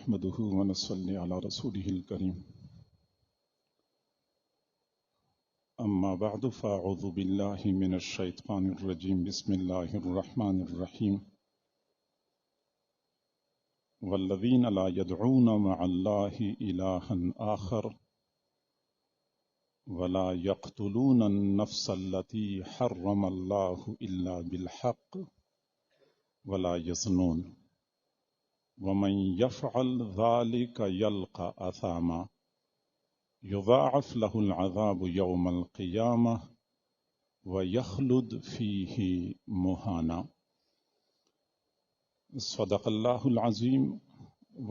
نحمده ونصلي على رسوله الكريم أما بعد فأعوذ بالله من الشيطان الرجيم بسم الله الرحمن الرحيم والذين لا يدعون مع الله إلها آخر ولا يقتلون النفس التي حرم الله إلا بالحق ولا يزنون ومن يفعل ذلك يلقى أثاما يضاعف له العذاب يوم القيامة ويخلد فيه مهانا. صدق الله العظيم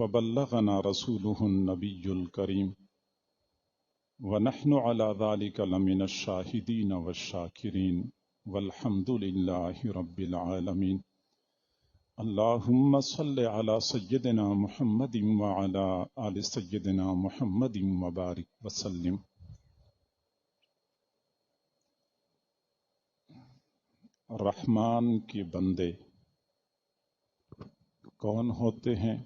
وبلغنا رسوله النبي الكريم ونحن على ذلك لمن الشاهدين والشاكرين والحمد لله رب العالمين. اللهم صل على سيدنا محمد وعلى آل سيدنا محمد وبارك وسلم. رحمان کے بندے کون ہوتے ہیں؟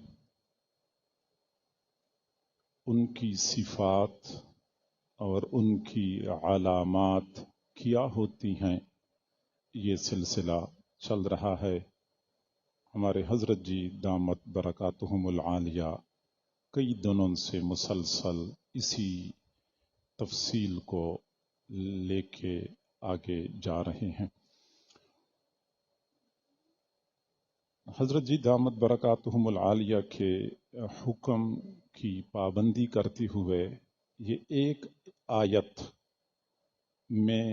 ان کی صفات اور ان کی علامات کیا ہوتی ہیں؟ یہ سلسلہ چل رہا ہے. ہمارے حضرت جی دامت برکاتہم العالیہ کئی دنوں سے مسلسل اسی تفصیل کو لے کے آگے جا رہے ہیں. حضرت جی دامت برکاتہم العالیہ کے حکم کی پابندی کرتے ہوئے یہ ایک آیت میں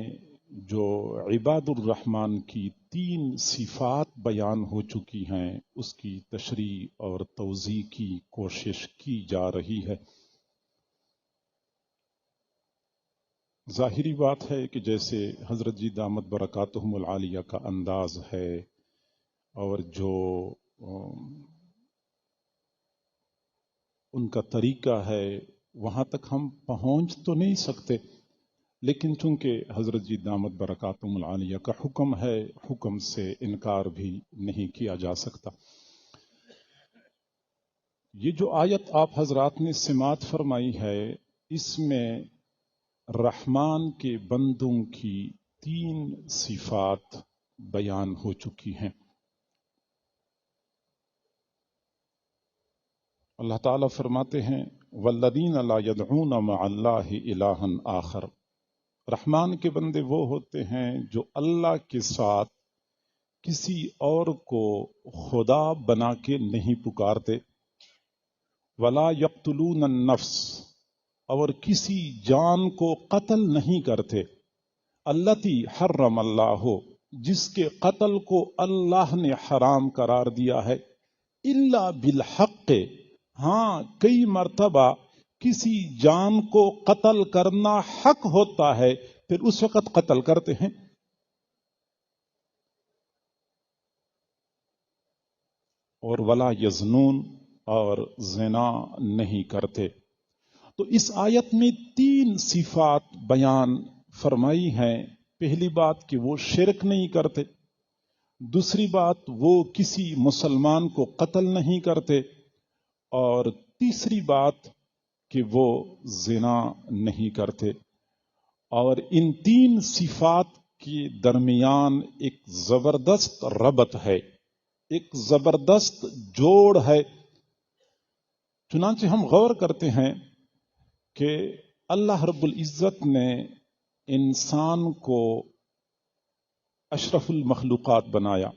جو عباد الرحمن کی 3 صفات بیان ہو چکی ہیں اس کی تشریح اور توضیح کی کوشش کی جا رہی ہے. ظاہری بات ہے کہ جیسے حضرت جی دامت برکاتہم العالیہ کا انداز ہے اور جو ان کا طریقہ ہے وہاں تک ہم پہنچ تو نہیں سکتے، لیکن چونکہ حضرت جی دامت برکاتہم العالیہ کا حکم ہے، حکم سے انکار بھی نہیں کیا جا سکتا. یہ جو آیت آپ حضرات نے سماعت فرمائی ہے اس میں رحمان کے بندوں کی 3 صفات بیان ہو چکی ہیں. اللہ تعالیٰ فرماتے ہیں والذین لا يدعون مع اللہ الہا آخر. رحمان کے بندے وہ ہوتے ہیں جو اللہ کے ساتھ کسی اور کو خدا بنا کے نہیں پکارتے. ولا یقتلون النفس، اور کسی جان کو قتل نہیں کرتے. التی حرم اللہ، جس کے قتل کو اللہ نے حرام قرار دیا ہے. الا بالحق، ہاں کئی مرتبہ کسی جان کو قتل کرنا حق ہوتا ہے پھر اس وقت قتل کرتے ہیں. اور ولا یزنون، اور زنا نہیں کرتے. تو اس آیت میں 3 صفات بیان فرمائی ہیں. پہلی بات کہ وہ شرک نہیں کرتے، دوسری بات وہ کسی مسلمان کو قتل نہیں کرتے، اور تیسری بات کہ وہ زنا نہیں کرتے. اور ان 3 صفات کے درمیان ایک زبردست ربط ہے، ایک زبردست جوڑ ہے. چنانچہ ہم غور کرتے ہیں کہ اللہ رب العزت نے انسان کو اشرف المخلوقات بنایا،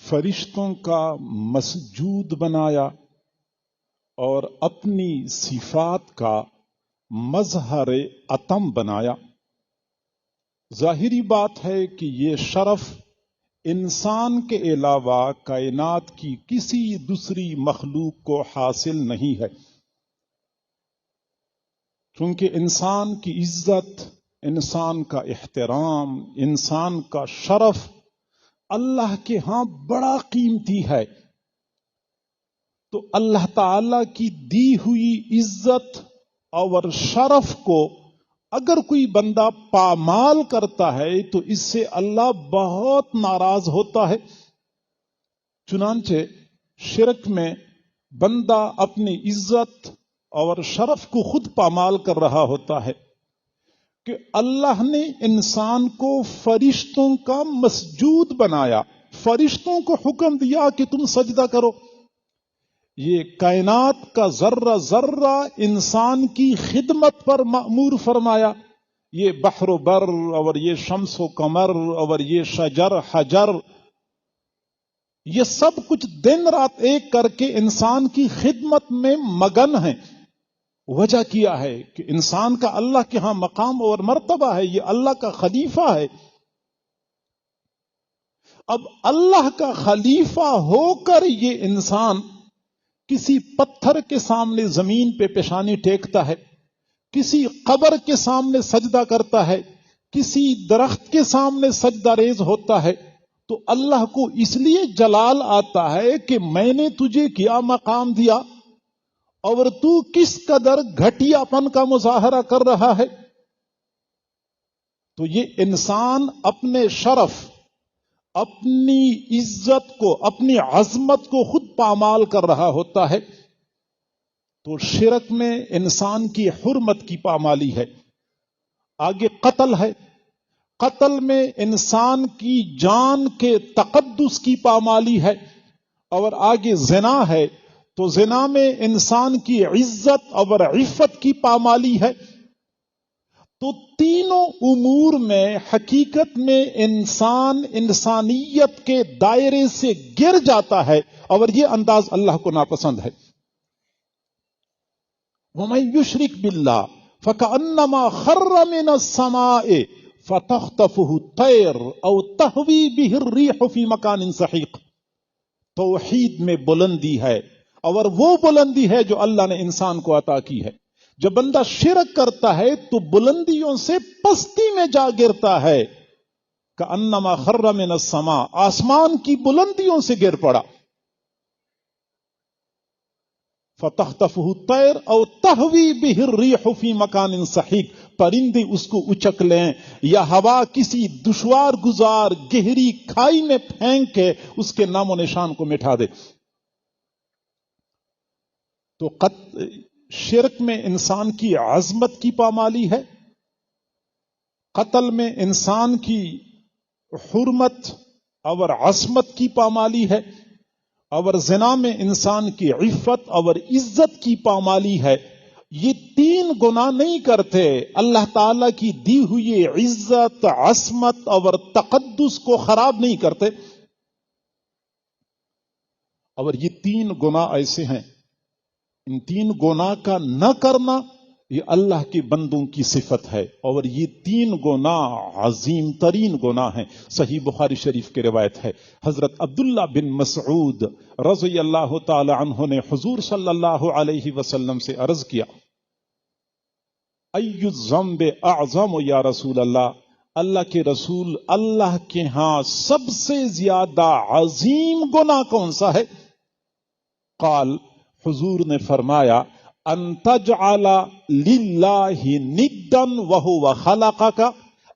فرشتوں کا مسجود بنایا، اور اپنی صفات کا مظہر عتم بنایا. ظاہری بات ہے کہ یہ شرف انسان کے علاوہ کائنات کی کسی دوسری مخلوق کو حاصل نہیں ہے، کیونکہ انسان کی عزت، انسان کا احترام، انسان کا شرف اللہ کے ہاں بڑا قیمتی ہے. تو اللہ تعالی کی دی ہوئی عزت اور شرف کو اگر کوئی بندہ پامال کرتا ہے تو اس سے اللہ بہت ناراض ہوتا ہے. چنانچہ شرک میں بندہ اپنی عزت اور شرف کو خود پامال کر رہا ہوتا ہے کہ اللہ نے انسان کو فرشتوں کا مسجود بنایا، فرشتوں کو حکم دیا کہ تم سجدہ کرو. یہ کائنات کا ذرہ ذرہ انسان کی خدمت پر مأمور فرمایا. یہ بحر و بر اور یہ شمس و قمر اور یہ شجر حجر، یہ سب کچھ دن رات ایک کر کے انسان کی خدمت میں مگن ہیں. وجہ کیا ہے کہ انسان کا اللہ کے ہاں مقام اور مرتبہ ہے، یہ اللہ کا خلیفہ ہے. اب اللہ کا خلیفہ ہو کر یہ انسان کسی پتھر کے سامنے زمین پہ پیشانی ٹیکتا ہے، کسی قبر کے سامنے سجدہ کرتا ہے، کسی درخت کے سامنے سجدہ ریز ہوتا ہے، تو اللہ کو اس لیے جلال آتا ہے کہ میں نے تجھے کیا مقام دیا اور تو کس قدر گھٹیا پن کا مظاہرہ کر رہا ہے. تو یہ انسان اپنے شرف، اپنی عزت کو، اپنی عظمت کو خود پامال کر رہا ہوتا ہے. تو شرک میں انسان کی حرمت کی پامالی ہے. آگے قتل ہے، قتل میں انسان کی جان کے تقدس کی پامالی ہے. اور آگے زنا ہے تو زنا میں انسان کی عزت اور عفت کی پامالی ہے. تو تینوں امور میں حقیقت میں انسان انسانیت کے دائرے سے گر جاتا ہے، اور یہ انداز اللہ کو ناپسند ہے. وَمَن يُشْرِكْ بِاللَّهِ فَكَأَنَّمَا خَرَّ مِنَ السَّمَاءِ فَتَخْطَفُهُ الطَّيْرُ أَوْ تَهْوِي بِهِ الرِّيحُ فِي مَكَانٍ سَحِيقٍ. توحید میں بلندی ہے، اور وہ بلندی ہے جو اللہ نے انسان کو عطا کی ہے. جب بندہ شرک کرتا ہے تو بلندیوں سے پستی میں جا گرتا ہے. کأنما خر من السماء، آسمان کی بلندیوں سے گر پڑا. فتخطفه الطير او تهوي به الريح في مكان سحيق، پرندے اس کو اچک لیں یا ہوا کسی دشوار گزار گہری کھائی میں پھینک کے اس کے نام و نشان کو مٹا دے. تو شرک میں انسان کی عظمت کی پامالی ہے، قتل میں انسان کی حرمت اور عصمت کی پامالی ہے، اور زنا میں انسان کی عفت اور عزت کی پامالی ہے. یہ تین گناہ نہیں کرتے، اللہ تعالی کی دی ہوئی عزت، عصمت اور تقدس کو خراب نہیں کرتے. اور یہ تین گناہ ایسے ہیں، ان تین گناہ کا نہ کرنا یہ اللہ کے بندوں کی صفت ہے، اور یہ تین گناہ عظیم ترین گناہ ہیں. صحیح بخاری شریف کی روایت ہے، حضرت عبداللہ بن مسعود رضی اللہ تعالی عنہ نے حضور صلی اللہ علیہ وسلم سے عرض کیا، ای الذنب اعظم یا رسول اللہ، اللہ کے رسول، اللہ کے ہاں سب سے زیادہ عظیم گناہ کون سا ہے؟ قال، حضور نے فرمایا، ان تجعل للہ ندا وہو خلقک،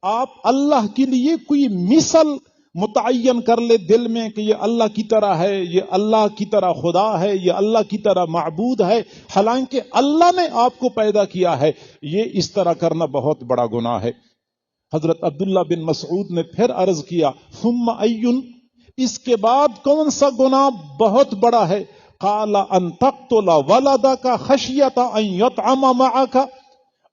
آپ اللہ کے لیے کوئی مثل متعین کر لے دل میں کہ یہ اللہ کی طرح ہے، یہ اللہ کی طرح خدا ہے، یہ اللہ کی طرح معبود ہے، حالانکہ اللہ نے آپ کو پیدا کیا ہے. یہ اس طرح کرنا بہت بڑا گناہ ہے. حضرت عبداللہ بن مسعود نے پھر عرض کیا، ثم ایون، اس کے بعد کون سا گناہ بہت بڑا ہے؟ قال ان تقتل ولدک خشیۃ ان یطعم معک،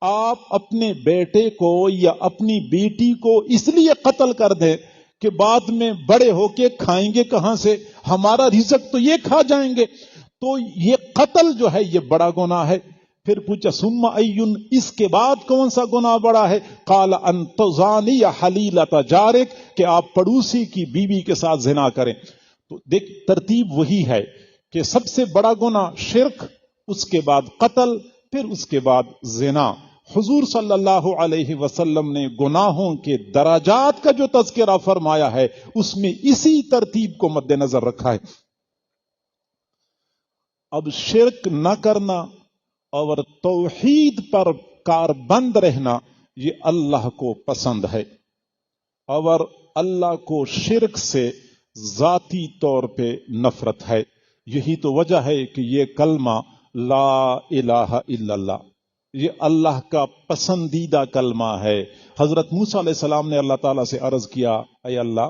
آپ اپنے بیٹے کو یا اپنی بیٹی کو اس لیے قتل کر دیں کہ بعد میں بڑے ہو کے کھائیں گے کہاں سے، ہمارا رزق تو یہ کھا جائیں گے. تو یہ قتل جو ہے یہ بڑا گناہ ہے. پھر پوچھا ثم ایون، اس کے بعد کون سا گناہ بڑا ہے؟ قال ان تزانی حلیلۃ جارک، کہ آپ پڑوسی کی بیوی کے ساتھ زنا کریں. تو دیکھ ترتیب وہی ہے کہ سب سے بڑا گناہ شرک، اس کے بعد قتل، پھر اس کے بعد زنا. حضور صلی اللہ علیہ وسلم نے گناہوں کے درجات کا جو تذکرہ فرمایا ہے اس میں اسی ترتیب کو مد نظر رکھا ہے. اب شرک نہ کرنا اور توحید پر کاربند رہنا یہ اللہ کو پسند ہے، اور اللہ کو شرک سے ذاتی طور پہ نفرت ہے۔ یہی تو وجہ ہے کہ یہ کلمہ لا الہ الا اللہ یہ اللہ کا پسندیدہ کلمہ ہے۔ حضرت موسیٰ علیہ السلام نے اللہ تعالیٰ سے عرض کیا، اے اللہ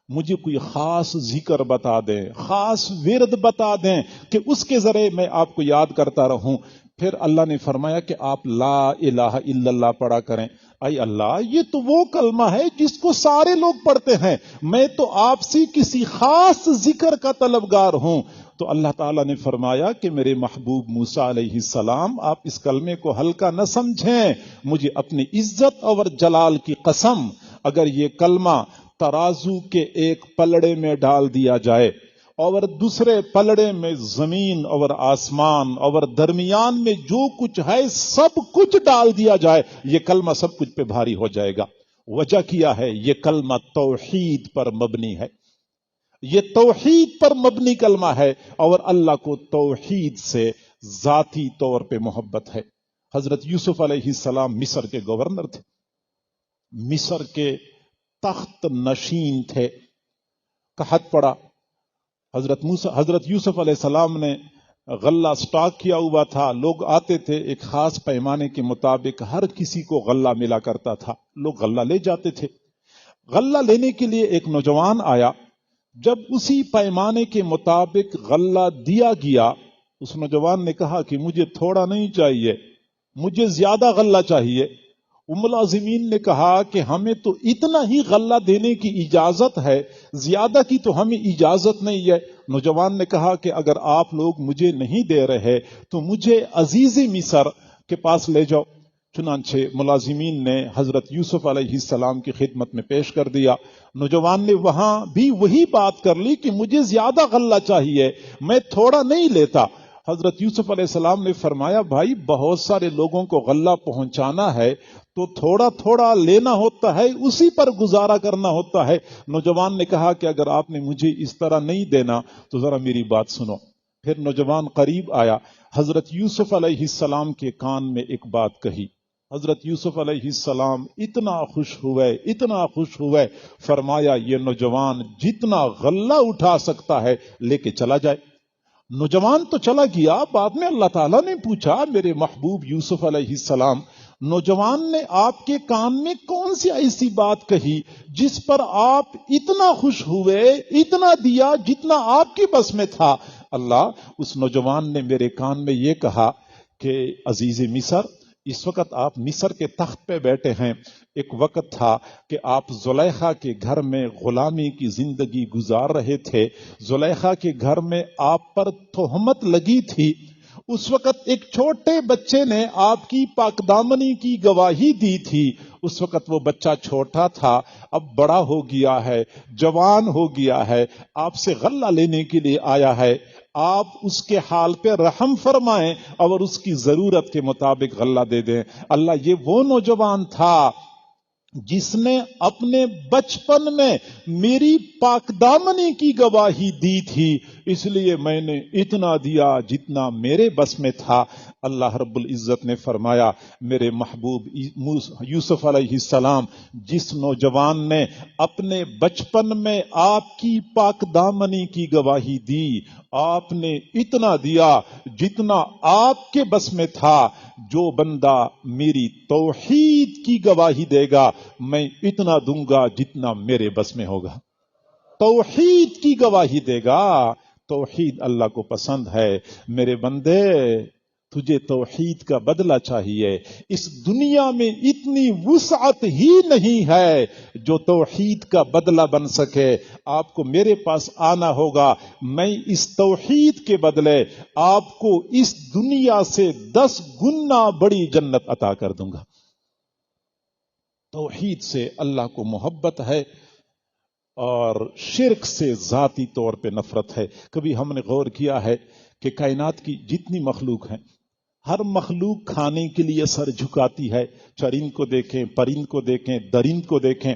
مجھے کوئی خاص ذکر بتا دیں، خاص ورد بتا دیں کہ اس کے ذریعے میں آپ کو یاد کرتا رہوں۔ پھر اللہ نے فرمایا کہ آپ لا الہ الا اللہ پڑھا کریں۔ اے اللہ یہ تو وہ کلمہ ہے جس کو سارے لوگ پڑھتے ہیں، میں تو آپ سے کسی خاص ذکر کا طلبگار ہوں۔ تو اللہ تعالیٰ نے فرمایا کہ میرے محبوب موسیٰ علیہ السلام آپ اس کلمے کو ہلکا نہ سمجھیں، مجھے اپنی عزت اور جلال کی قسم اگر یہ کلمہ ترازو کے ایک پلڑے میں ڈال دیا جائے اور دوسرے پلڑے میں زمین اور آسمان اور درمیان میں جو کچھ ہے سب کچھ ڈال دیا جائے، یہ کلمہ سب کچھ پہ بھاری ہو جائے گا۔ وجہ کیا ہے؟ یہ کلمہ توحید پر مبنی ہے، یہ توحید پر مبنی کلمہ ہے اور اللہ کو توحید سے ذاتی طور پہ محبت ہے۔ حضرت یوسف علیہ السلام مصر کے گورنر تھے، مصر کے تخت نشین تھے۔ قحط پڑا، حضرت یوسف علیہ السلام نے غلہ سٹاک کیا ہوا تھا، لوگ آتے تھے ایک خاص پیمانے کے مطابق ہر کسی کو غلہ ملا کرتا تھا، لوگ غلہ لے جاتے تھے۔ غلہ لینے کے لیے ایک نوجوان آیا، جب اسی پیمانے کے مطابق غلہ دیا گیا، اس نوجوان نے کہا کہ مجھے تھوڑا نہیں چاہیے، مجھے زیادہ غلہ چاہیے۔ ملازمین نے کہا کہ ہمیں تو اتنا ہی غلہ دینے کی اجازت ہے، زیادہ کی تو ہمیں اجازت نہیں ہے۔ نوجوان نے کہا کہ اگر آپ لوگ مجھے نہیں دے رہے تو مجھے عزیز مصر کے پاس لے جاؤ۔ چنانچہ ملازمین نے حضرت یوسف علیہ السلام کی خدمت میں پیش کر دیا۔ نوجوان نے وہاں بھی وہی بات کر لی کہ مجھے زیادہ غلہ چاہیے، میں تھوڑا نہیں لیتا۔ حضرت یوسف علیہ السلام نے فرمایا، بھائی بہت سارے لوگوں کو غلہ پہنچانا ہے تو تھوڑا تھوڑا لینا ہوتا ہے، اسی پر گزارا کرنا ہوتا ہے۔ نوجوان نے کہا کہ اگر آپ نے مجھے اس طرح نہیں دینا تو ذرا میری بات سنو۔ پھر نوجوان قریب آیا، حضرت یوسف علیہ السلام کے کان میں ایک بات کہی۔ حضرت یوسف علیہ السلام اتنا خوش ہوئے، فرمایا یہ نوجوان جتنا غلہ اٹھا سکتا ہے لے کے چلا جائے۔ نوجوان تو چلا گیا، بعد میں اللہ تعالیٰ نے پوچھا، میرے محبوب یوسف علیہ السلام نوجوان نے آپ کے کان میں کون سی ایسی بات کہی جس پر آپ اتنا خوش ہوئے، اتنا دیا جتنا آپ کی بس میں تھا؟ اللہ، اس نوجوان نے میرے کان میں یہ کہا کہ عزیز مصر، اس وقت آپ مصر کے تخت پہ بیٹھے ہیں، ایک وقت تھا کہ آپ زلیخا کے گھر میں غلامی کی زندگی گزار رہے تھے، زلیخا کے گھر میں آپ پر تہمت لگی تھی، اس وقت ایک چھوٹے بچے نے آپ کی پاک دامنی کی گواہی دی تھی، اس وقت وہ بچہ چھوٹا تھا، اب بڑا ہو گیا ہے، جوان ہو گیا ہے، آپ سے غلہ لینے کے لیے آیا ہے، آپ اس کے حال پہ رحم فرمائیں اور اس کی ضرورت کے مطابق غلہ دے دیں۔ اللہ، یہ وہ نوجوان تھا جس نے اپنے بچپن میں میری پاک دامنی کی گواہی دی تھی، اس لیے میں نے اتنا دیا جتنا میرے بس میں تھا۔ اللہ رب العزت نے فرمایا، میرے محبوب یوسف علیہ السلام، جس نوجوان نے اپنے بچپن میں آپ کی پاک دامنی کی گواہی دی، آپ نے اتنا دیا جتنا آپ کے بس میں تھا۔ جو بندہ میری توحید کی گواہی دے گا، میں اتنا دوں گا جتنا میرے بس میں ہوگا۔ توحید کی گواہی دے گا، توحید اللہ کو پسند ہے۔ میرے بندے، تجھے توحید کا بدلہ چاہیے، اس دنیا میں اتنی وسعت ہی نہیں ہے جو توحید کا بدلہ بن سکے۔ آپ کو میرے پاس آنا ہوگا، میں اس توحید کے بدلے آپ کو اس دنیا سے 10 گنا بڑی جنت عطا کر دوں گا۔ توحید سے اللہ کو محبت ہے اور شرک سے ذاتی طور پہ نفرت ہے۔ کبھی ہم نے غور کیا ہے کہ کائنات کی جتنی مخلوق ہیں، ہر مخلوق کھانے کے لیے سر جھکاتی ہے۔ چرند کو دیکھیں، پرند کو دیکھیں، درند کو دیکھیں،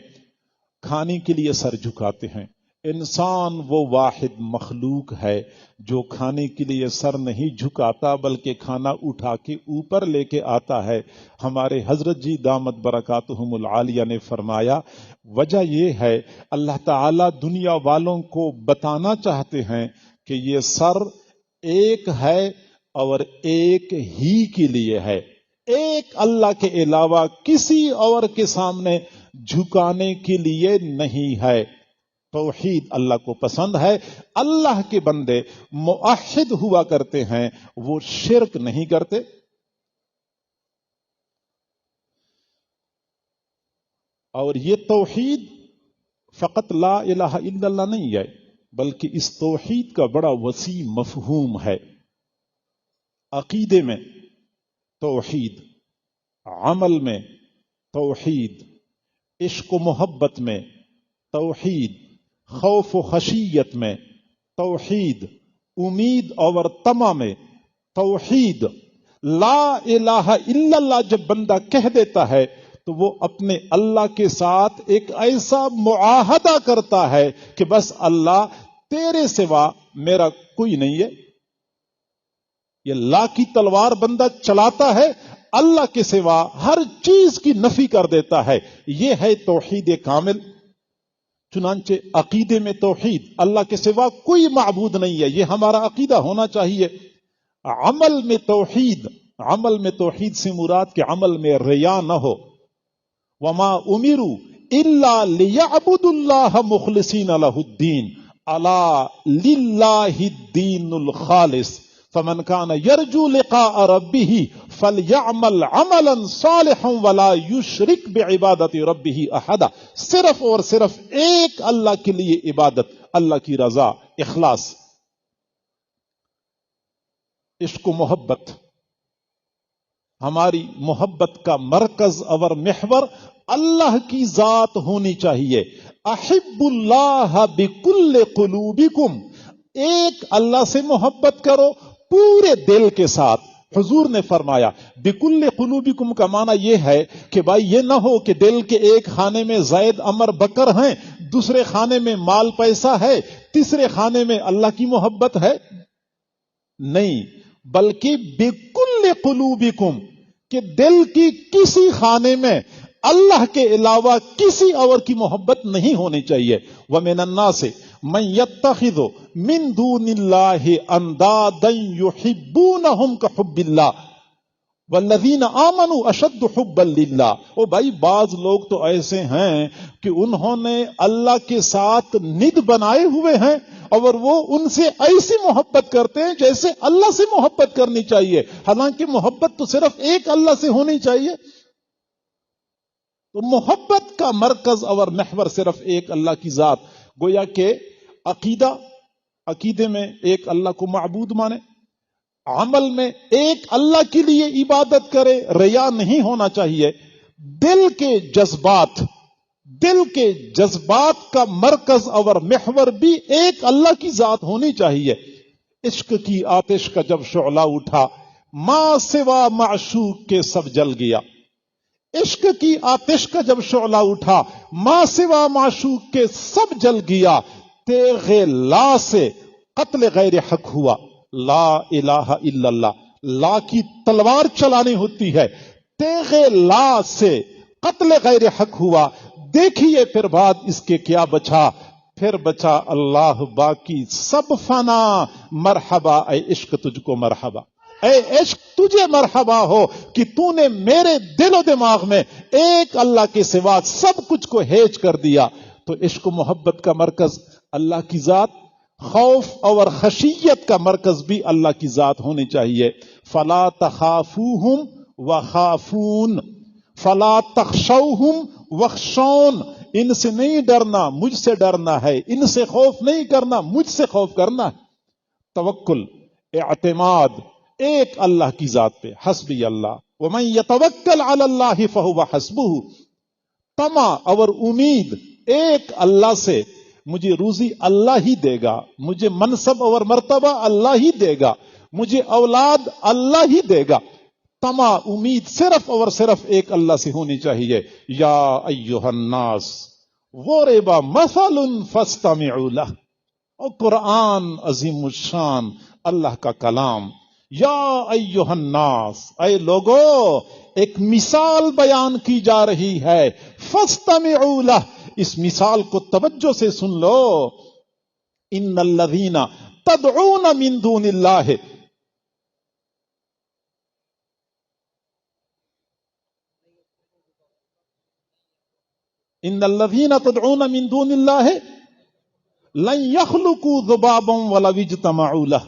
کھانے کے لیے سر جھکاتے ہیں۔ انسان وہ واحد مخلوق ہے جو کھانے کے لیے سر نہیں جھکاتا بلکہ کھانا اٹھا کے اوپر لے کے آتا ہے۔ ہمارے حضرت جی دامت برکاتہم العالیہ نے فرمایا وجہ یہ ہے اللہ تعالیٰ دنیا والوں کو بتانا چاہتے ہیں کہ یہ سر ایک ہے اور ایک ہی کے لیے ہے، ایک اللہ کے علاوہ کسی اور کے سامنے جھکانے کے لیے نہیں ہے۔ توحید اللہ کو پسند ہے، اللہ کے بندے موحد ہوا کرتے ہیں، وہ شرک نہیں کرتے۔ اور یہ توحید فقط لا الہ الا اللہ نہیں ہے، بلکہ اس توحید کا بڑا وسیع مفہوم ہے۔ عقیدے میں توحید، عمل میں توحید، عشق و محبت میں توحید، خوف و خشیت میں توحید، امید اور طمع میں توحید۔ لا الہ الا اللہ جب بندہ کہہ دیتا ہے تو وہ اپنے اللہ کے ساتھ ایک ایسا معاہدہ کرتا ہے کہ بس اللہ تیرے سوا میرا کوئی نہیں ہے۔ یہ لا کی تلوار بندہ چلاتا ہے، اللہ کے سوا ہر چیز کی نفی کر دیتا ہے، یہ ہے توحید کامل۔ چنانچہ عقیدے میں توحید، اللہ کے سوا کوئی معبود نہیں ہے، یہ ہمارا عقیدہ ہونا چاہیے۔ عمل میں توحید، عمل میں توحید سے مراد کہ عمل میں ریا نہ ہو۔ وما امروا الا ليعبدوا الله مخلصين له الدين الا لله الدين الخالص فمن كان يرجو لقاء ربه فليعمل عملا صالحا ولا يشرك بعبادة ربه احدا۔ صرف اور صرف ایک اللہ کے لیے عبادت، اللہ کی رضا، اخلاص۔ عشق و محبت، ہماری محبت کا مرکز اور محور اللہ کی ذات ہونی چاہیے۔ احب اللہ بکل قلوبکم، ایک اللہ سے محبت کرو پورے دل کے ساتھ۔ حضور نے فرمایا بکل قلوبکم کا معنی یہ ہے کہ بھائی یہ نہ ہو کہ دل کے ایک خانے میں زید عمر بکر ہیں، دوسرے خانے میں مال پیسہ ہے، تیسرے خانے میں اللہ کی محبت ہے، نہیں، بلکہ بکل قلوبکم، کہ دل کی کسی خانے میں اللہ کے علاوہ کسی اور کی محبت نہیں ہونی چاہیے۔ وَمِنَ النَّاسِ مَن يَتَّخِذُ مِن دُونِ اللَّهِ أَندَادًا يُحِبُّونَهُمْ كَحُبِّ اللَّهِ وَالَّذِينَ آمَنُوا أَشَدُّ حُبًّا لِلَّهِ۔ او بھائی بعض لوگ تو ایسے ہیں کہ انہوں نے اللہ کے ساتھ ند بنائے ہوئے ہیں اور وہ ان سے ایسی محبت کرتے ہیں جیسے اللہ سے محبت کرنی چاہیے، حالانکہ محبت تو صرف ایک اللہ سے ہونی چاہیے۔ تو محبت کا مرکز اور محور صرف ایک اللہ کی ذات، گویا کہ عقیدے میں ایک اللہ کو معبود مانے، عمل میں ایک اللہ کے لیے عبادت کرے، ریا نہیں ہونا چاہیے۔ دل کے جذبات کا مرکز اور محور بھی ایک اللہ کی ذات ہونی چاہیے۔ عشق کی آتش کا جب شعلہ اٹھا، ماں سوا معشوق کے سب جل گیا۔ عشق کی آتش کا جب شعلہ اٹھا، ماں سوا معشوق کے سب جل گیا۔ تیغ لا سے قتل غیر حق ہوا، لا الہ الا اللہ، لا کی تلوار چلانی ہوتی ہے، تیغ لا سے قتل غیر حق ہوا۔ دیکھیے پھر بعد اس کے کیا بچا، پھر بچا اللہ باقی سب فنا۔ مرحبا اے عشق تجھ کو مرحبا، اے عشق تجھے مرحبا ہو کہ تو نے میرے دل و دماغ میں ایک اللہ کے سوا سب کچھ کو ہیج کر دیا۔ تو عشق و محبت کا مرکز اللہ کی ذات، خوف اور خشیت کا مرکز بھی اللہ کی ذات ہونی چاہیے۔ فلا تخافوہم وخافون، فلا تخشوہم وخشون، ان سے نہیں ڈرنا، مجھ سے ڈرنا ہے، ان سے خوف نہیں کرنا، مجھ سے خوف کرنا ہے۔ توکل، اعتماد ایک اللہ کی ذات پہ، حسبی اللہ، ومن یتوکل علی اللہ فہو حسبہ۔ طمع اور امید ایک اللہ سے، مجھے روزی اللہ ہی دے گا، مجھے منصب اور مرتبہ اللہ ہی دے گا، مجھے اولاد اللہ ہی دے گا۔ طمع، امید صرف اور صرف ایک اللہ سے ہونی چاہیے۔ یا ایھا الناس ضرب مثل فاستمعوا له، اور قرآن عظیم الشان اللہ کا کلام، یا ایہا الناس، اے لوگو، ایک مثال بیان کی جا رہی ہے، فاستمعوا لہ، اس مثال کو توجہ سے سن لو، ان الذین تدعون من دون اللہ، ان الذین تدعون من دون اللہ لن يخلقوا ذبابا ولو اجتمعوا له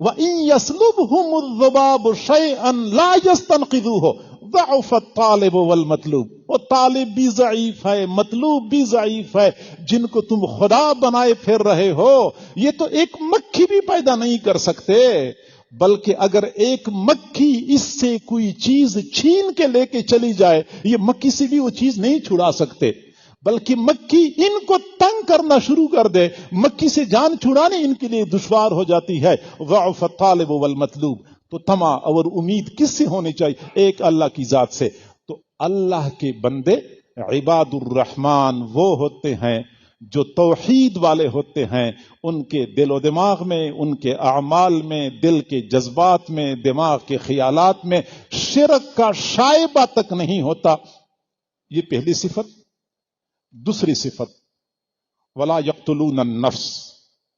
وَإِن يَسْلُبْهُمُ الذُّبَابُ شَيْئًا لَا يَسْتَنْقِذُوهُ ضَعُفَ الطَّالِبُ وَالْمَطْلُوبُ، وہ طالب بھی ضعیف ہے، مطلوب بھی ضعیف ہے، جن کو تم خدا بنائے پھر رہے ہو، یہ تو ایک مکھی بھی پیدا نہیں کر سکتے، بلکہ اگر ایک مکھی اس سے کوئی چیز چھین کے لے کے چلی جائے، یہ مکھی سے بھی وہ چیز نہیں چھڑا سکتے، بلکہ مکھی ان کو تنگ کرنا شروع کر دے، مکھی سے جان چھڑانے ان کے لیے دشوار ہو جاتی ہے۔ ضعف الطالب والمطلوب، تو طمع اور امید کس سے ہونی چاہیے؟ ایک اللہ کی ذات سے۔ تو اللہ کے بندے عباد الرحمن وہ ہوتے ہیں جو توحید والے ہوتے ہیں، ان کے دل و دماغ میں، ان کے اعمال میں، دل کے جذبات میں، دماغ کے خیالات میں شرک کا شائبہ تک نہیں ہوتا۔ یہ پہلی صفت۔ دوسری صفت، ولا یقتلون النفس،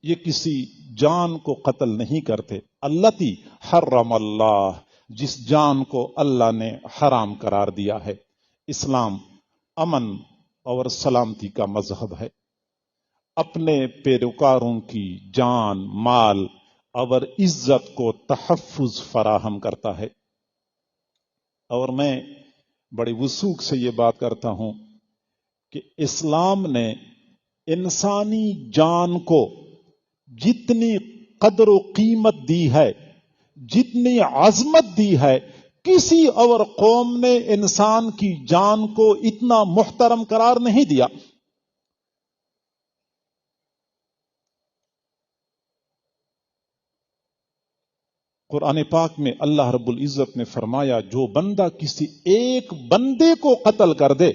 یہ کسی جان کو قتل نہیں کرتے، التی حرم اللہ، جس جان کو اللہ نے حرام قرار دیا ہے۔ اسلام امن اور سلامتی کا مذہب ہے، اپنے پیروکاروں کی جان، مال اور عزت کو تحفظ فراہم کرتا ہے۔ اور میں بڑی وثوق سے یہ بات کرتا ہوں کہ اسلام نے انسانی جان کو جتنی قدر و قیمت دی ہے، جتنی عظمت دی ہے، کسی اور قوم نے انسان کی جان کو اتنا محترم قرار نہیں دیا۔ قرآن پاک میں اللہ رب العزت نے فرمایا، جو بندہ کسی ایک بندے کو قتل کر دے،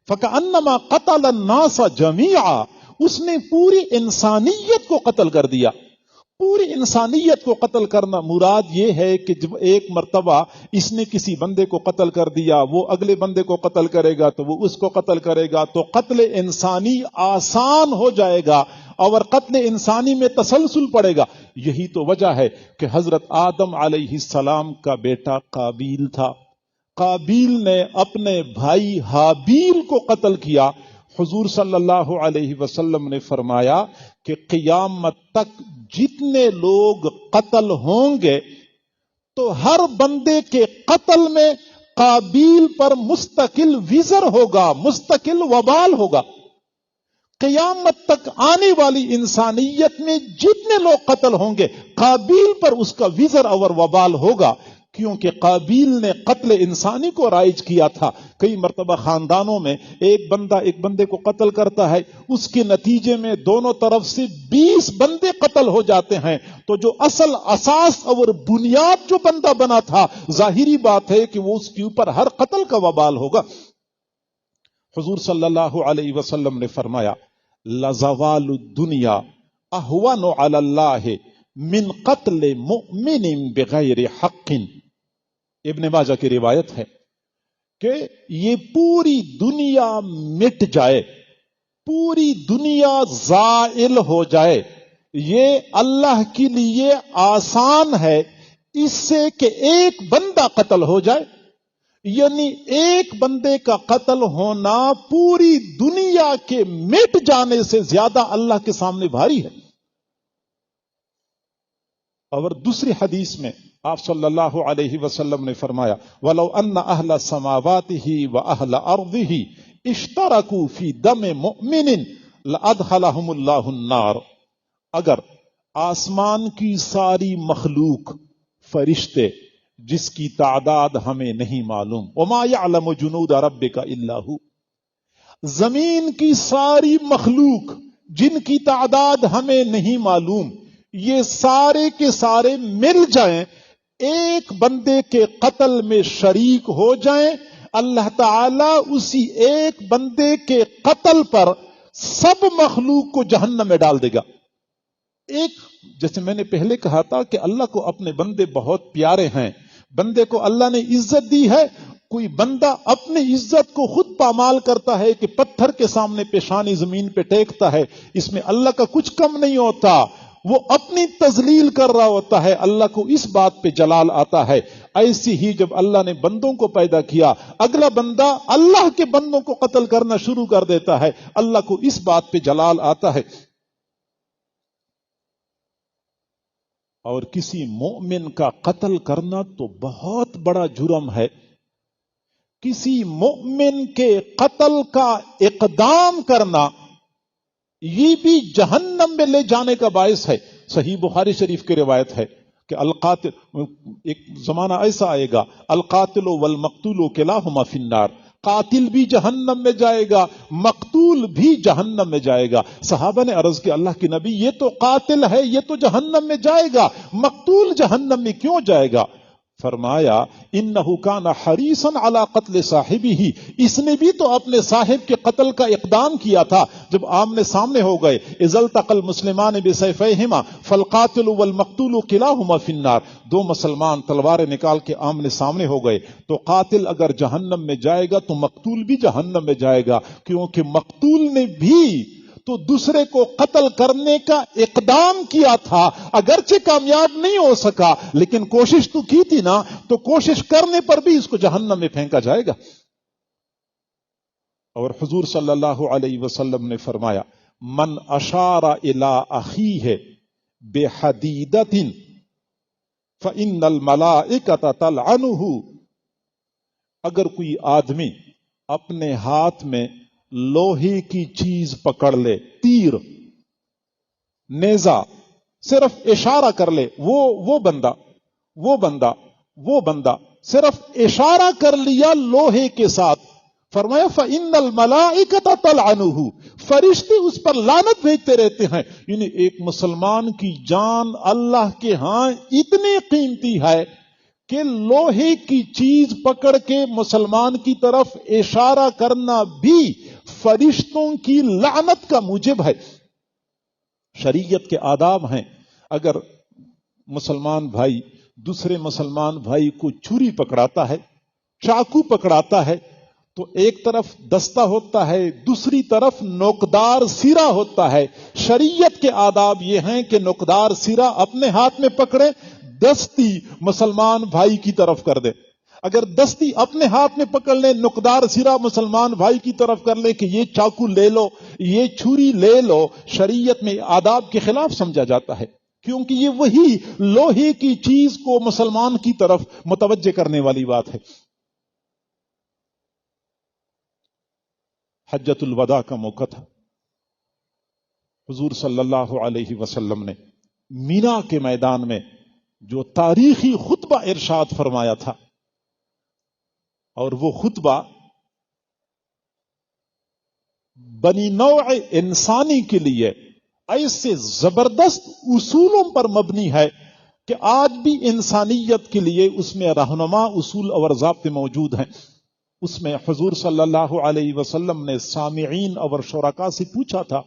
فَكَأَنَّمَا قَتَلَ النَّاسَ جَمِيعًا، اس نے پوری انسانیت کو قتل کر دیا۔ پوری انسانیت کو قتل کرنا مراد یہ ہے کہ جب ایک مرتبہ اس نے کسی بندے کو قتل کر دیا، وہ اگلے بندے کو قتل کرے گا تو وہ اس کو قتل کرے گا، تو قتل انسانی آسان ہو جائے گا اور قتل انسانی میں تسلسل پڑے گا۔ یہی تو وجہ ہے کہ حضرت آدم علیہ السلام کا بیٹا قابیل تھا، قابیل نے اپنے بھائی حابیل کو قتل کیا۔ حضور صلی اللہ علیہ وسلم نے فرمایا کہ قیامت تک جتنے لوگ قتل ہوں گے تو ہر بندے کے قتل میں قابیل پر مستقل وزر ہوگا، مستقل وبال ہوگا۔ قیامت تک آنے والی انسانیت میں جتنے لوگ قتل ہوں گے، قابیل پر اس کا وزر اور وبال ہوگا، کیونکہ قابیل نے قتل انسانی کو رائج کیا تھا۔ کئی مرتبہ خاندانوں میں ایک بندہ ایک بندے کو قتل کرتا ہے، اس کے نتیجے میں دونوں طرف سے 20 بندے قتل ہو جاتے ہیں، تو جو اصل اساس اور بنیاد جو بندہ بنا تھا، ظاہری بات ہے کہ وہ اس کے اوپر ہر قتل کا وبال ہوگا۔ حضور صلی اللہ علیہ وسلم نے فرمایا، لَزَوَالُ الدُّنْيَا أَهْوَنُ عَلَى اللَّهِ مِنْ قَتْلِ مُؤْمِنٍ بِغَيْرِ حَقٍ۔ ابن ماجہ کی روایت ہے کہ یہ پوری دنیا مٹ جائے، پوری دنیا زائل ہو جائے، یہ اللہ کے لیے آسان ہے اس سے کہ ایک بندہ قتل ہو جائے، یعنی ایک بندے کا قتل ہونا پوری دنیا کے مٹ جانے سے زیادہ اللہ کے سامنے بھاری ہے۔ اور دوسری حدیث میں آپ صلی اللہ علیہ وسلم نے فرمایا، وَلَوْ أَنَّ أَهْلَ السَّمَاوَاتِهِ وَأَهْلَ أَرْضِهِ اشْتَرَكُوا فِي دَمِ مُؤْمِنٍ لَأَدْخَلَهُمُ اللَّهُ النَّارَ، اگر آسمان کی ساری مخلوق، فرشتے جس کی تعداد ہمیں نہیں معلوم، وَمَا يَعْلَمُ جُنُودَ رَبِّكَ إِلَّا هُوَ، زمین کی ساری مخلوق جن کی تعداد ہمیں نہیں معلوم، یہ سارے کے سارے مل جائیں، ایک بندے کے قتل میں شریک ہو جائیں، اللہ تعالی اسی ایک بندے کے قتل پر سب مخلوق کو جہنم میں ڈال دے گا. ایک جیسے میں نے پہلے کہا تھا کہ اللہ کو اپنے بندے بہت پیارے ہیں، بندے کو اللہ نے عزت دی ہے. کوئی بندہ اپنی عزت کو خود پامال کرتا ہے کہ پتھر کے سامنے پیشانی زمین پہ ٹیکتا ہے، اس میں اللہ کا کچھ کم نہیں ہوتا، وہ اپنی تذلیل کر رہا ہوتا ہے، اللہ کو اس بات پہ جلال آتا ہے. ایسی ہی جب اللہ نے بندوں کو پیدا کیا، اگلا بندہ اللہ کے بندوں کو قتل کرنا شروع کر دیتا ہے، اللہ کو اس بات پہ جلال آتا ہے. اور کسی مومن کا قتل کرنا تو بہت بڑا جرم ہے. کسی مومن کے قتل کا اقدام کرنا یہ بھی جہنم میں لے جانے کا باعث ہے. صحیح بخاری شریف کی روایت ہے کہ القاتل، ایک زمانہ ایسا آئے گا، القاتل والمقتول کلاہما فی النار، قاتل بھی جہنم میں جائے گا، مقتول بھی جہنم میں جائے گا. صحابہ نے عرض کی اللہ کے نبی یہ تو قاتل ہے، یہ تو جہنم میں جائے گا، مقتول جہنم میں کیوں جائے گا؟ فرمایا انہ کان حریصا علی قتل صاحبہ، اس نے بھی تو اپنے صاحب کے قتل کا اقدام کیا تھا. جب آمنے سامنے ہو گئے، اذا التقى المسلمان بسیفیہما فالقاتل والمقتول کلاہما فی النار، دو مسلمان تلواریں نکال کے آمنے سامنے ہو گئے تو قاتل اگر جہنم میں جائے گا تو مقتول بھی جہنم میں جائے گا، کیونکہ مقتول نے بھی تو دوسرے کو قتل کرنے کا اقدام کیا تھا، اگرچہ کامیاب نہیں ہو سکا لیکن کوشش تو کی تھی نا، تو کوشش کرنے پر بھی اس کو جہنم میں پھینکا جائے گا. اور حضور صلی اللہ علیہ وسلم نے فرمایا من اشار الی اخیہ بحدیدۃ فإن الملائکۃ تلعنہ، اگر کوئی آدمی اپنے ہاتھ میں لوہے کی چیز پکڑ لے، تیر، نیزہ، صرف اشارہ کر لے، وہ بندہ صرف اشارہ کر لیا لوہے کے ساتھ، فرمایا فَإِنَّ الْمَلَائِكَةَ تَلْعَنُهُ، فرشتے اس پر لعنت بھیجتے رہتے ہیں. یعنی ایک مسلمان کی جان اللہ کے ہاں اتنی قیمتی ہے کہ لوہے کی چیز پکڑ کے مسلمان کی طرف اشارہ کرنا بھی فرشتوں کی لعنت کا موجب ہے. شریعت کے آداب ہیں. اگر مسلمان بھائی دوسرے مسلمان بھائی کو چھری پکڑاتا ہے، چاقو پکڑاتا ہے، تو ایک طرف دستہ ہوتا ہے، دوسری طرف نوکدار سیرا ہوتا ہے. شریعت کے آداب یہ ہیں کہ نوکدار سیرا اپنے ہاتھ میں پکڑے، دستی مسلمان بھائی کی طرف کر دے. اگر دستی اپنے ہاتھ میں پکڑ لے، نقدار سرا مسلمان بھائی کی طرف کر لے کہ یہ چاقو لے لو، یہ چھری لے لو، شریعت میں آداب کے خلاف سمجھا جاتا ہے، کیونکہ یہ وہی لوہے کی چیز کو مسلمان کی طرف متوجہ کرنے والی بات ہے. حجۃ الوداع کا موقع تھا. حضور صلی اللہ علیہ وسلم نے مینا کے میدان میں جو تاریخی خطبہ ارشاد فرمایا تھا، اور وہ خطبہ بنی نوع انسانی کے لیے ایسے زبردست اصولوں پر مبنی ہے کہ آج بھی انسانیت کے لیے اس میں رہنما اصول اور ضابطے موجود ہیں. اس میں حضور صلی اللہ علیہ وسلم نے سامعین اور شرکاء سے پوچھا تھا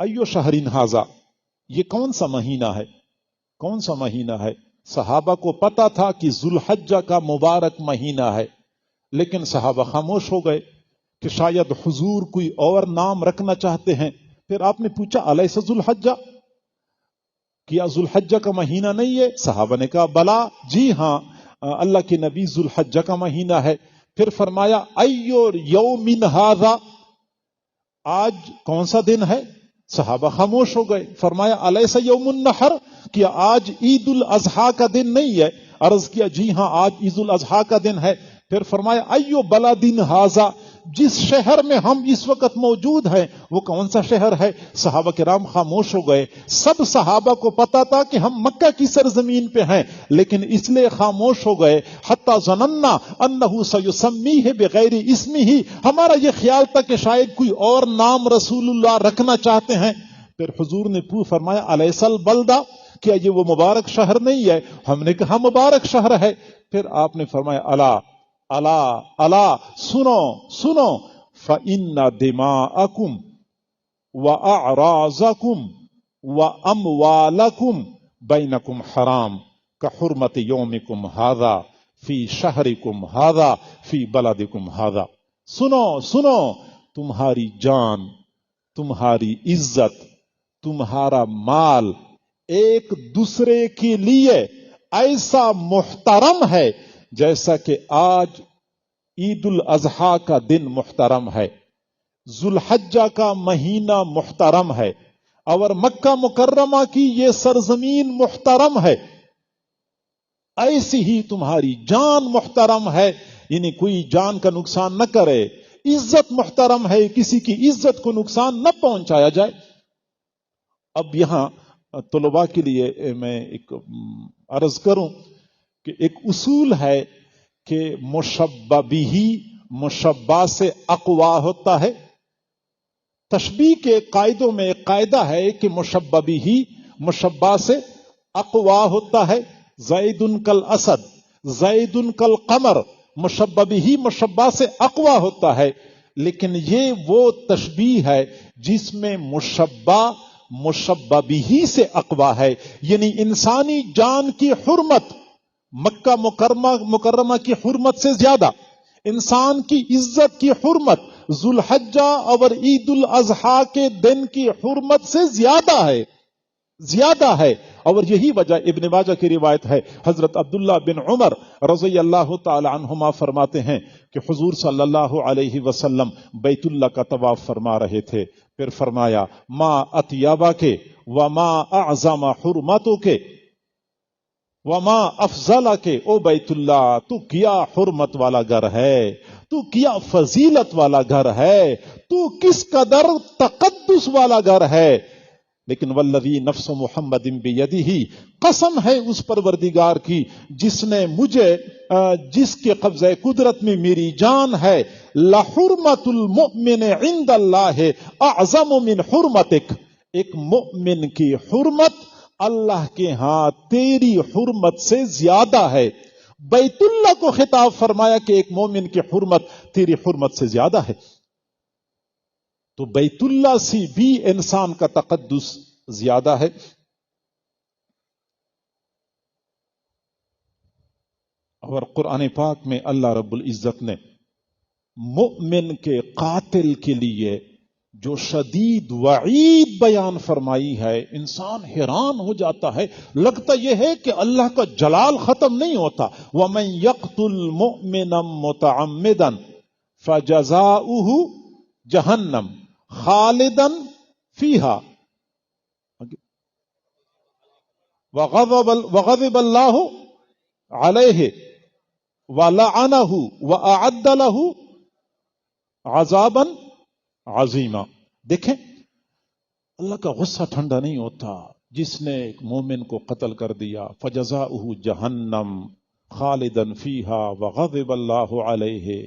ایو شہرین ھذا، یہ کون سا مہینہ ہے، کون سا مہینہ ہے؟ صحابہ کو پتا تھا کہ ذوالحجہ کا مبارک مہینہ ہے، لیکن صحابہ خاموش ہو گئے کہ شاید حضور کوئی اور نام رکھنا چاہتے ہیں. پھر آپ نے پوچھا الیس ذوالحجہ، کیا ذوالحجہ کا مہینہ نہیں ہے؟ صحابہ نے کہا بلا، جی ہاں اللہ کے نبی ذوالحجہ کا مہینہ ہے. پھر فرمایا ایو یوم ھذا، آج کون سا دن ہے؟ صحابہ خاموش ہو گئے. فرمایا الیس یوم النحر، کیا آج عید الاضحیٰ کا دن نہیں ہے؟ عرض کیا جی ہاں آج عید الاضحیٰ کا دن ہے. پھر فرمایا ایو بلدن ھذا، جس شہر میں ہم اس وقت موجود ہیں وہ کون سا شہر ہے؟ صحابہ کرام خاموش ہو گئے. سب صحابہ کو پتا تھا کہ ہم مکہ کی سرزمین پہ ہیں، لیکن اس لیے خاموش ہو گئے حتی ظننا انہ سیسمیہ بغیر اسمہ، ہمارا یہ خیال تھا کہ شاید کوئی اور نام رسول اللہ رکھنا چاہتے ہیں. پھر حضور نے فرمایا الیس البلدہ، کیا یہ وہ مبارک شہر نہیں ہے؟ ہم نے کہا مبارک شہر ہے. پھر آپ نے فرمایا الا الا الا، سنو سنو، فإن دماءکم وأعراضکم وأموالکم بینکم حرام کحرمت یومکم ھذا فی شہرکم ھذا فی بلدکم ھذا. سنو سنو، تمہاری جان، تمہاری عزت، تمہارا مال ایک دوسرے کے لیے ایسا محترم ہے جیسا کہ آج عید الاضحیٰ کا دن محترم ہے، ذوالحجہ کا مہینہ محترم ہے، اور مکہ مکرمہ کی یہ سرزمین محترم ہے. ایسی ہی تمہاری جان محترم ہے، یعنی کوئی جان کا نقصان نہ کرے. عزت محترم ہے، کسی کی عزت کو نقصان نہ پہنچایا جائے. اب یہاں طلباء کے لیے میں ایک عرض کروں کہ ایک اصول ہے کہ مشبہ بھی مشبہ سے اقوا ہوتا ہے. تشبیہ کے قاعدوں میں ایک قاعدہ ہے کہ مشبہ بھی مشبہ سے اقوا ہوتا ہے. زید کالاسد، زید کالقمر، مشبہ بھی مشبہ سے اقوا ہوتا ہے. لیکن یہ وہ تشبیہ ہے جس میں مشبہ مشبہ بھی سے اقوا ہے، یعنی انسانی جان کی حرمت مکہ مکرمہ کی حرمت سے زیادہ، انسان کی عزت کی حرمت ذوالحجہ اور عید الاضحیٰ کے دن کی حرمت سے زیادہ ہے، زیادہ ہے. اور یہی وجہ ابن ماجہ کی روایت ہے، حضرت عبداللہ بن عمر رضی اللہ تعالی عنہما فرماتے ہیں کہ حضور صلی اللہ علیہ وسلم بیت اللہ کا طواف فرما رہے تھے. پھر فرمایا ما اطیبا کے وما اعظم حرمتوں کے وما افضل کے، او بیت اللہ تو کیا حرمت والا گھر ہے، تو کیا فضیلت والا گھر ہے، تو کس قدر تقدس والا گھر ہے. لیکن والذی نفس محمد بیدہ، قسم ہے اس پروردگار کی جس نے مجھے جس کے قبضہ قدرت میں میری جان ہے، لحرمت المؤمن عند اللہ اعظم من حرمتک، ایک مؤمن کی حرمت اللہ کے ہاں تیری حرمت سے زیادہ ہے. بیت اللہ کو خطاب فرمایا کہ ایک مومن کی حرمت تیری حرمت سے زیادہ ہے. تو بیت اللہ سے بھی انسان کا تقدس زیادہ ہے. اور قرآن پاک میں اللہ رب العزت نے مؤمن کے قاتل کے لیے جو شدید وعید بیان فرمائی ہے، انسان حیران ہو جاتا ہے. لگتا یہ ہے کہ اللہ کا جلال ختم نہیں ہوتا. وَمَن يَقْتُلْ مُؤْمِنًا مُتَعَمِّدًا فَجَزَاؤُهُ جَهَنَّمَ خالدن فیہا وغضب اللہ علیہ ولعنہ واعد لہ عذابا عظیما. دیکھیں اللہ کا غصہ ٹھنڈا نہیں ہوتا. جس نے ایک مومن کو قتل کر دیا، فجزاؤہ جہنم خالدن فیہا وغضب اللہ علیہ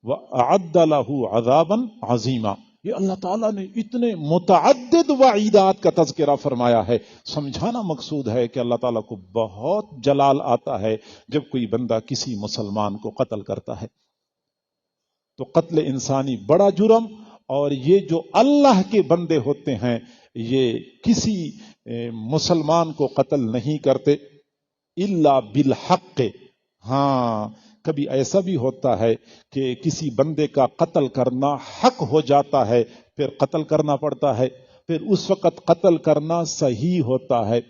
واعد لہ عذابا عظیما. یہ اللہ تعالیٰ نے اتنے متعدد وعیدات کا تذکرہ فرمایا ہے. سمجھانا مقصود ہے کہ اللہ تعالیٰ کو بہت جلال آتا ہے جب کوئی بندہ کسی مسلمان کو قتل کرتا ہے. تو قتل انسانی بڑا جرم، اور یہ جو اللہ کے بندے ہوتے ہیں یہ کسی مسلمان کو قتل نہیں کرتے الا بالحق. ہاں کبھی ایسا بھی ہوتا ہے کہ کسی بندے کا قتل کرنا حق ہو جاتا ہے، پھر قتل کرنا پڑتا ہے، پھر اس وقت قتل کرنا صحیح ہوتا ہے.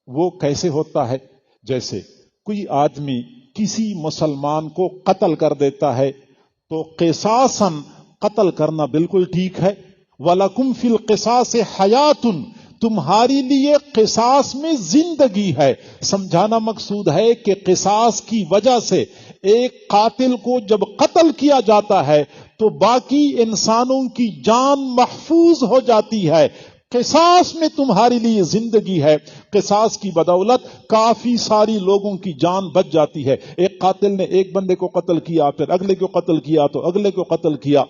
وہ کیسے ہوتا ہے؟ جیسے کوئی آدمی کسی مسلمان کو قتل کر دیتا ہے تو قصاصاً قتل کرنا بالکل ٹھیک ہے. وَلَكُمْ فِي الْقِصَاصِ حَيَاتٌ، تمہاری لیے قصاص میں زندگی ہے. سمجھانا مقصود ہے کہ قصاص کی وجہ سے ایک قاتل کو جب قتل کیا جاتا ہے تو باقی انسانوں کی جان محفوظ ہو جاتی ہے. قصاص میں تمہاری لیے زندگی ہے. قصاص کی بدولت کافی ساری لوگوں کی جان بچ جاتی ہے. ایک قاتل نے ایک بندے کو قتل کیا، پھر اگلے کو قتل کیا، تو اگلے کو قتل کیا.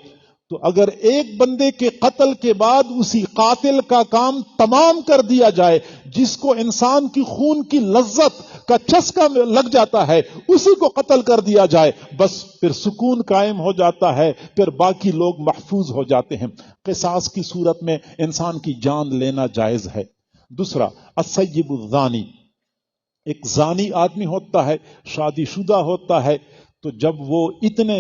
تو اگر ایک بندے کے قتل کے بعد اسی قاتل کا کام تمام کر دیا جائے، جس کو انسان کی خون کی لذت کا چسکا لگ جاتا ہے اسی کو قتل کر دیا جائے، بس پھر سکون قائم ہو جاتا ہے، پھر باقی لوگ محفوظ ہو جاتے ہیں۔ قصاص کی صورت میں انسان کی جان لینا جائز ہے۔ دوسرا، السیب الزانی، ایک زانی آدمی ہوتا ہے، شادی شدہ ہوتا ہے، تو جب وہ اتنے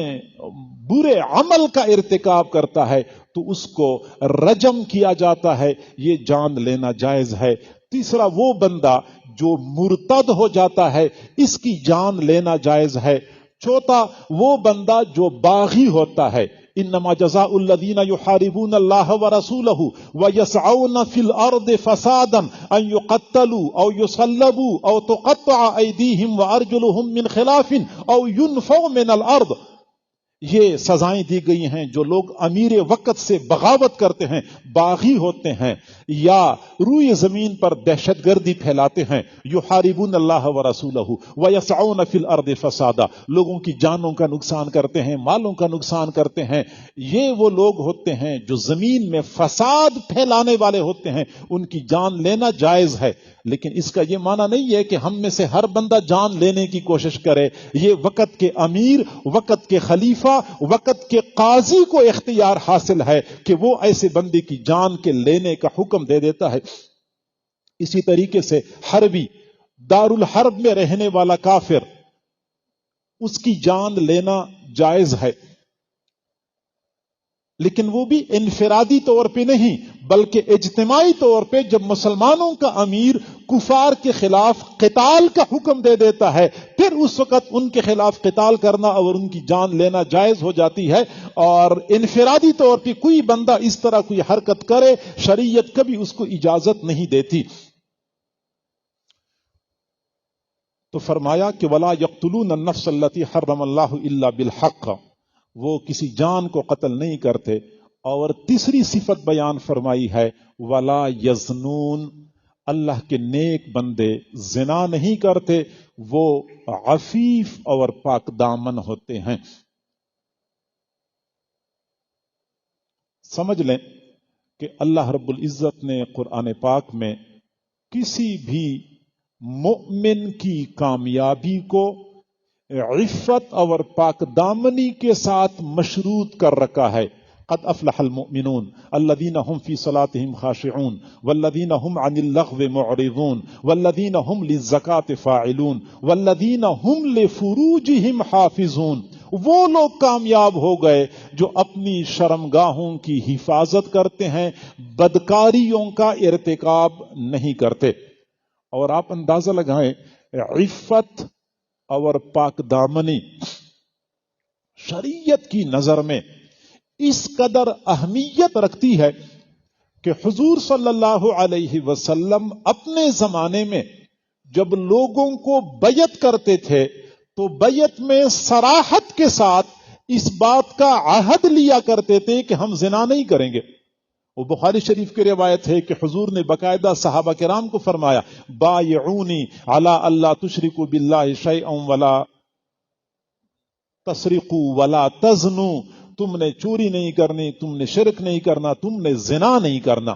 برے عمل کا ارتکاب کرتا ہے تو اس کو رجم کیا جاتا ہے، یہ جان لینا جائز ہے۔ تیسرا، وہ بندہ جو مرتد ہو جاتا ہے اس کی جان لینا جائز ہے۔ چوتھا، وہ بندہ جو باغی ہوتا ہے، انما جزاء الذین یحاربون اللہ ورسولہ ویسعون فی الارض فسادا ان یقتلوا او یصلبوا او تقطع ایدیہم وارجلہم من خلاف او ینفوا من الارض، یہ سزائیں دی گئی ہیں جو لوگ امیر وقت سے بغاوت کرتے ہیں، باغی ہوتے ہیں یا روئے زمین پر دہشت گردی پھیلاتے ہیں، یحاربون اللہ ورسولہ ویسعون فی الارض فسادا، لوگوں کی جانوں کا نقصان کرتے ہیں، مالوں کا نقصان کرتے ہیں، یہ وہ لوگ ہوتے ہیں جو زمین میں فساد پھیلانے والے ہوتے ہیں، ان کی جان لینا جائز ہے۔ لیکن اس کا یہ معنی نہیں ہے کہ ہم میں سے ہر بندہ جان لینے کی کوشش کرے، یہ وقت کے امیر، وقت کے خلیفہ، وقت کے قاضی کو اختیار حاصل ہے کہ وہ ایسے بندے کی جان کے لینے کا حکم دے دیتا ہے۔ اسی طریقے سے حربی، دارالحرب میں رہنے والا کافر، اس کی جان لینا جائز ہے، لیکن وہ بھی انفرادی طور پہ نہیں بلکہ اجتماعی طور پہ جب مسلمانوں کا امیر کفار کے خلاف قتال کا حکم دے دیتا ہے، پھر اس وقت ان کے خلاف قتال کرنا اور ان کی جان لینا جائز ہو جاتی ہے۔ اور انفرادی طور پہ کوئی بندہ اس طرح کوئی حرکت کرے، شریعت کبھی اس کو اجازت نہیں دیتی۔ تو فرمایا کہ وَلَا يَقْتُلُونَ النَّفْسَ الَّتِي حَرَّمَ اللَّهُ إِلَّا بِالْحَقِّ، وہ کسی جان کو قتل نہیں کرتے۔ اور تیسری صفت بیان فرمائی ہے وَلَا يَزْنُونَ، اللہ کے نیک بندے زنا نہیں کرتے، وہ عفیف اور پاک دامن ہوتے ہیں۔ سمجھ لیں کہ اللہ رب العزت نے قرآن پاک میں کسی بھی مؤمن کی کامیابی کو عفت اور پاک دامنی کے ساتھ مشروط کر رکھا ہے۔ قد افلح المؤمنون الذين هم في صلاتهم خاشعون والذين هم عن اللغو معرضون والذين هم للزكاة فاعلون والذين هم لفروجهم حافظون، وہ لوگ کامیاب ہو گئے جو اپنی شرمگاہوں کی حفاظت کرتے ہیں، بدکاریوں کا ارتکاب نہیں کرتے۔ اور آپ اندازہ لگائیں، عفت اور پاک دامنی شریعت کی نظر میں اس قدر اہمیت رکھتی ہے کہ حضور صلی اللہ علیہ وسلم اپنے زمانے میں جب لوگوں کو بیعت کرتے تھے تو بیعت میں صراحت کے ساتھ اس بات کا عہد لیا کرتے تھے کہ ہم زنا نہیں کریں گے۔ وہ بخاری شریف کی روایت ہے کہ حضور نے باقاعدہ صحابہ کرام کو فرمایا بایعونی علی اللہ تشرکوا باللہ شیئا ولا تسرقوا ولا تزنوا، تم نے چوری نہیں کرنی، تم نے شرک نہیں کرنا، تم نے زنا نہیں کرنا۔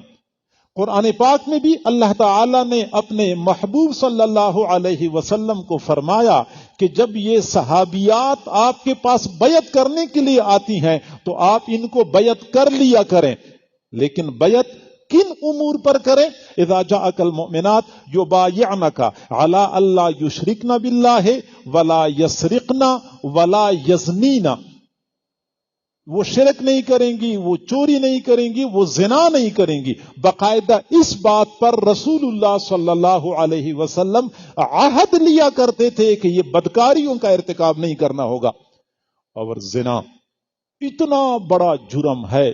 قرآن پاک میں بھی اللہ تعالی نے اپنے محبوب صلی اللہ علیہ وسلم کو فرمایا کہ جب یہ صحابیات آپ کے پاس بیعت کرنے کے لیے آتی ہیں تو آپ ان کو بیعت کر لیا کریں، لیکن بیعت کن امور پر کریں؟ اذا جاءک المؤمنات یبایعنک علی الا یشرکن باللہ ولا یسرقن ولا یزنین، وہ شرک نہیں کریں گی، وہ چوری نہیں کریں گی، وہ زنا نہیں کریں گی۔ باقاعدہ اس بات پر رسول اللہ صلی اللہ علیہ وسلم عہد لیا کرتے تھے کہ یہ بدکاریوں کا ارتکاب نہیں کرنا ہوگا۔ اور زنا اتنا بڑا جرم ہے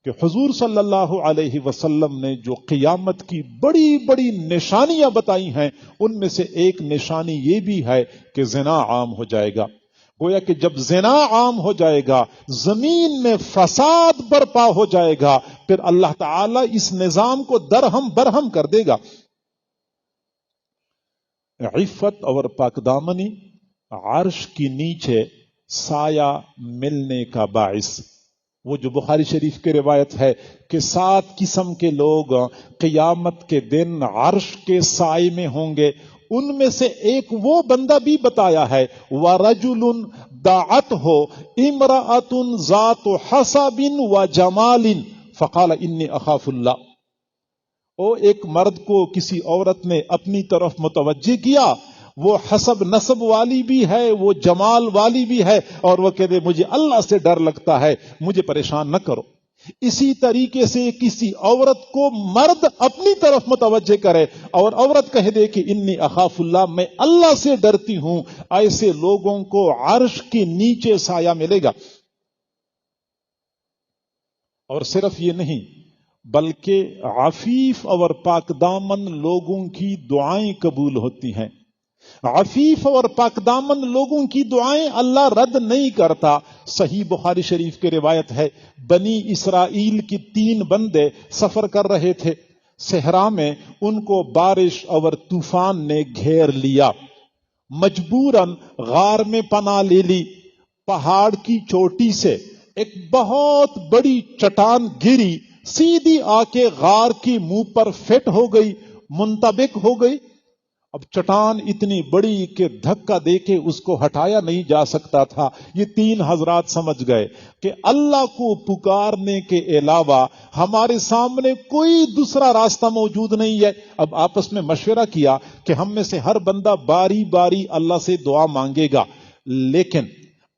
کہ حضور صلی اللہ علیہ وسلم نے جو قیامت کی بڑی بڑی نشانیاں بتائی ہیں ان میں سے ایک نشانی یہ بھی ہے کہ زنا عام ہو جائے گا۔ گویا کہ جب زنا عام ہو جائے گا، زمین میں فساد برپا ہو جائے گا، پھر اللہ تعالی اس نظام کو درہم برہم کر دے گا۔ عفت اور پاک دامنی عرش کی نیچے سایہ ملنے کا باعث۔ وہ جو بخاری شریف کی روایت ہے کہ 7 قسم کے لوگ قیامت کے دن عرش کے سائے میں ہوں گے، ان میں سے ایک وہ بندہ بھی بتایا ہے وَرَجُلٌ دَعَتْهُ امْرَأَةٌ ذَاتُ حَسَبٍ وَجَمَالٍ فَقَالَ إِنِّي أَخَافُ اللَّهَ۔ او ایک مرد کو کسی عورت نے اپنی طرف متوجہ کیا، وہ حسب نسب والی بھی ہے، وہ جمال والی بھی ہے، اور وہ کہتے مجھے اللہ سے ڈر لگتا ہے، مجھے پریشان نہ کرو۔ اسی طریقے سے کسی عورت کو مرد اپنی طرف متوجہ کرے اور عورت کہہ دے کہ انی اخاف اللہ، میں اللہ سے ڈرتی ہوں، ایسے لوگوں کو عرش کے نیچے سایہ ملے گا۔ اور صرف یہ نہیں بلکہ عفیف اور پاک دامن لوگوں کی دعائیں قبول ہوتی ہیں۔ عفیف اور پاک دامن لوگوں کی دعائیں اللہ رد نہیں کرتا۔ صحیح بخاری شریف کی روایت ہے، بنی اسرائیل کی 3 بندے سفر کر رہے تھے، صحرا میں ان کو بارش اور طوفان نے گھیر لیا، مجبوراً غار میں پناہ لے لی۔ پہاڑ کی چوٹی سے ایک بہت بڑی چٹان گری، سیدھی آ کے غار کی منہ پر فٹ ہو گئی، منطبق ہو گئی۔ اب چٹان اتنی بڑی کہ دھکا دے کے اس کو ہٹایا نہیں جا سکتا تھا۔ یہ 3 حضرات سمجھ گئے کہ اللہ کو پکارنے کے علاوہ ہمارے سامنے کوئی دوسرا راستہ موجود نہیں ہے۔ اب آپس میں مشورہ کیا کہ ہم میں سے ہر بندہ باری باری اللہ سے دعا مانگے گا، لیکن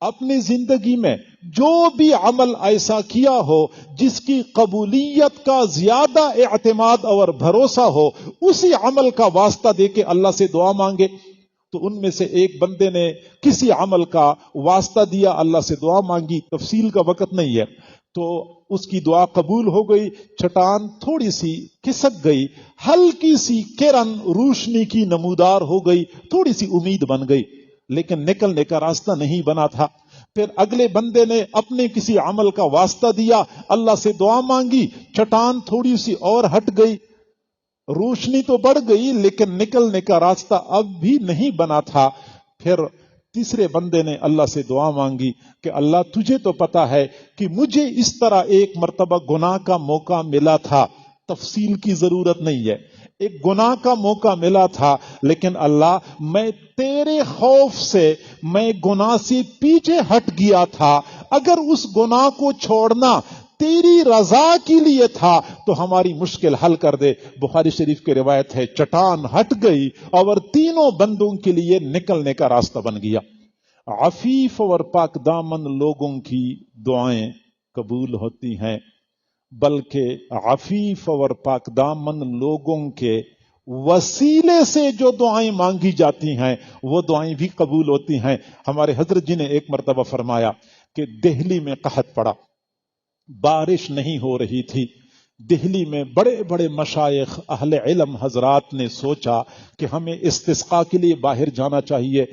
اپنی زندگی میں جو بھی عمل ایسا کیا ہو جس کی قبولیت کا زیادہ اعتماد اور بھروسہ ہو، اسی عمل کا واسطہ دے کے اللہ سے دعا مانگے۔ تو ان میں سے ایک بندے نے کسی عمل کا واسطہ دیا، اللہ سے دعا مانگی، تفصیل کا وقت نہیں ہے، تو اس کی دعا قبول ہو گئی۔ چٹان تھوڑی سی کھسک گئی، ہلکی سی کرن روشنی کی نمودار ہو گئی، تھوڑی سی امید بن گئی، لیکن نکلنے کا راستہ نہیں بنا تھا۔ پھر اگلے بندے نے اپنے کسی عمل کا واسطہ دیا، اللہ سے دعا مانگی، چٹان تھوڑی سی اور ہٹ گئی، روشنی تو بڑھ گئی لیکن نکلنے کا راستہ اب بھی نہیں بنا تھا۔ پھر تیسرے بندے نے اللہ سے دعا مانگی کہ اللہ تجھے تو پتا ہے کہ مجھے اس طرح ایک مرتبہ گناہ کا موقع ملا تھا، تفصیل کی ضرورت نہیں ہے، ایک گناہ کا موقع ملا تھا، لیکن اللہ میں تیرے خوف سے میں گناہ سے پیچھے ہٹ گیا تھا، اگر اس گناہ کو چھوڑنا تیری رضا کے لیے تھا تو ہماری مشکل حل کر دے۔ بخاری شریف کی روایت ہے، چٹان ہٹ گئی اور تینوں بندوں کے لیے نکلنے کا راستہ بن گیا۔ عفیف اور پاک دامن لوگوں کی دعائیں قبول ہوتی ہیں، بلکہ عفیف اور پاک دامن لوگوں کے وسیلے سے جو دعائیں مانگی جاتی ہیں وہ دعائیں بھی قبول ہوتی ہیں۔ ہمارے حضرت جی نے ایک مرتبہ فرمایا کہ دہلی میں قحط پڑا، بارش نہیں ہو رہی تھی۔ دہلی میں بڑے بڑے مشائخ اہل علم حضرات نے سوچا کہ ہمیں استسقاء کے لیے باہر جانا چاہیے،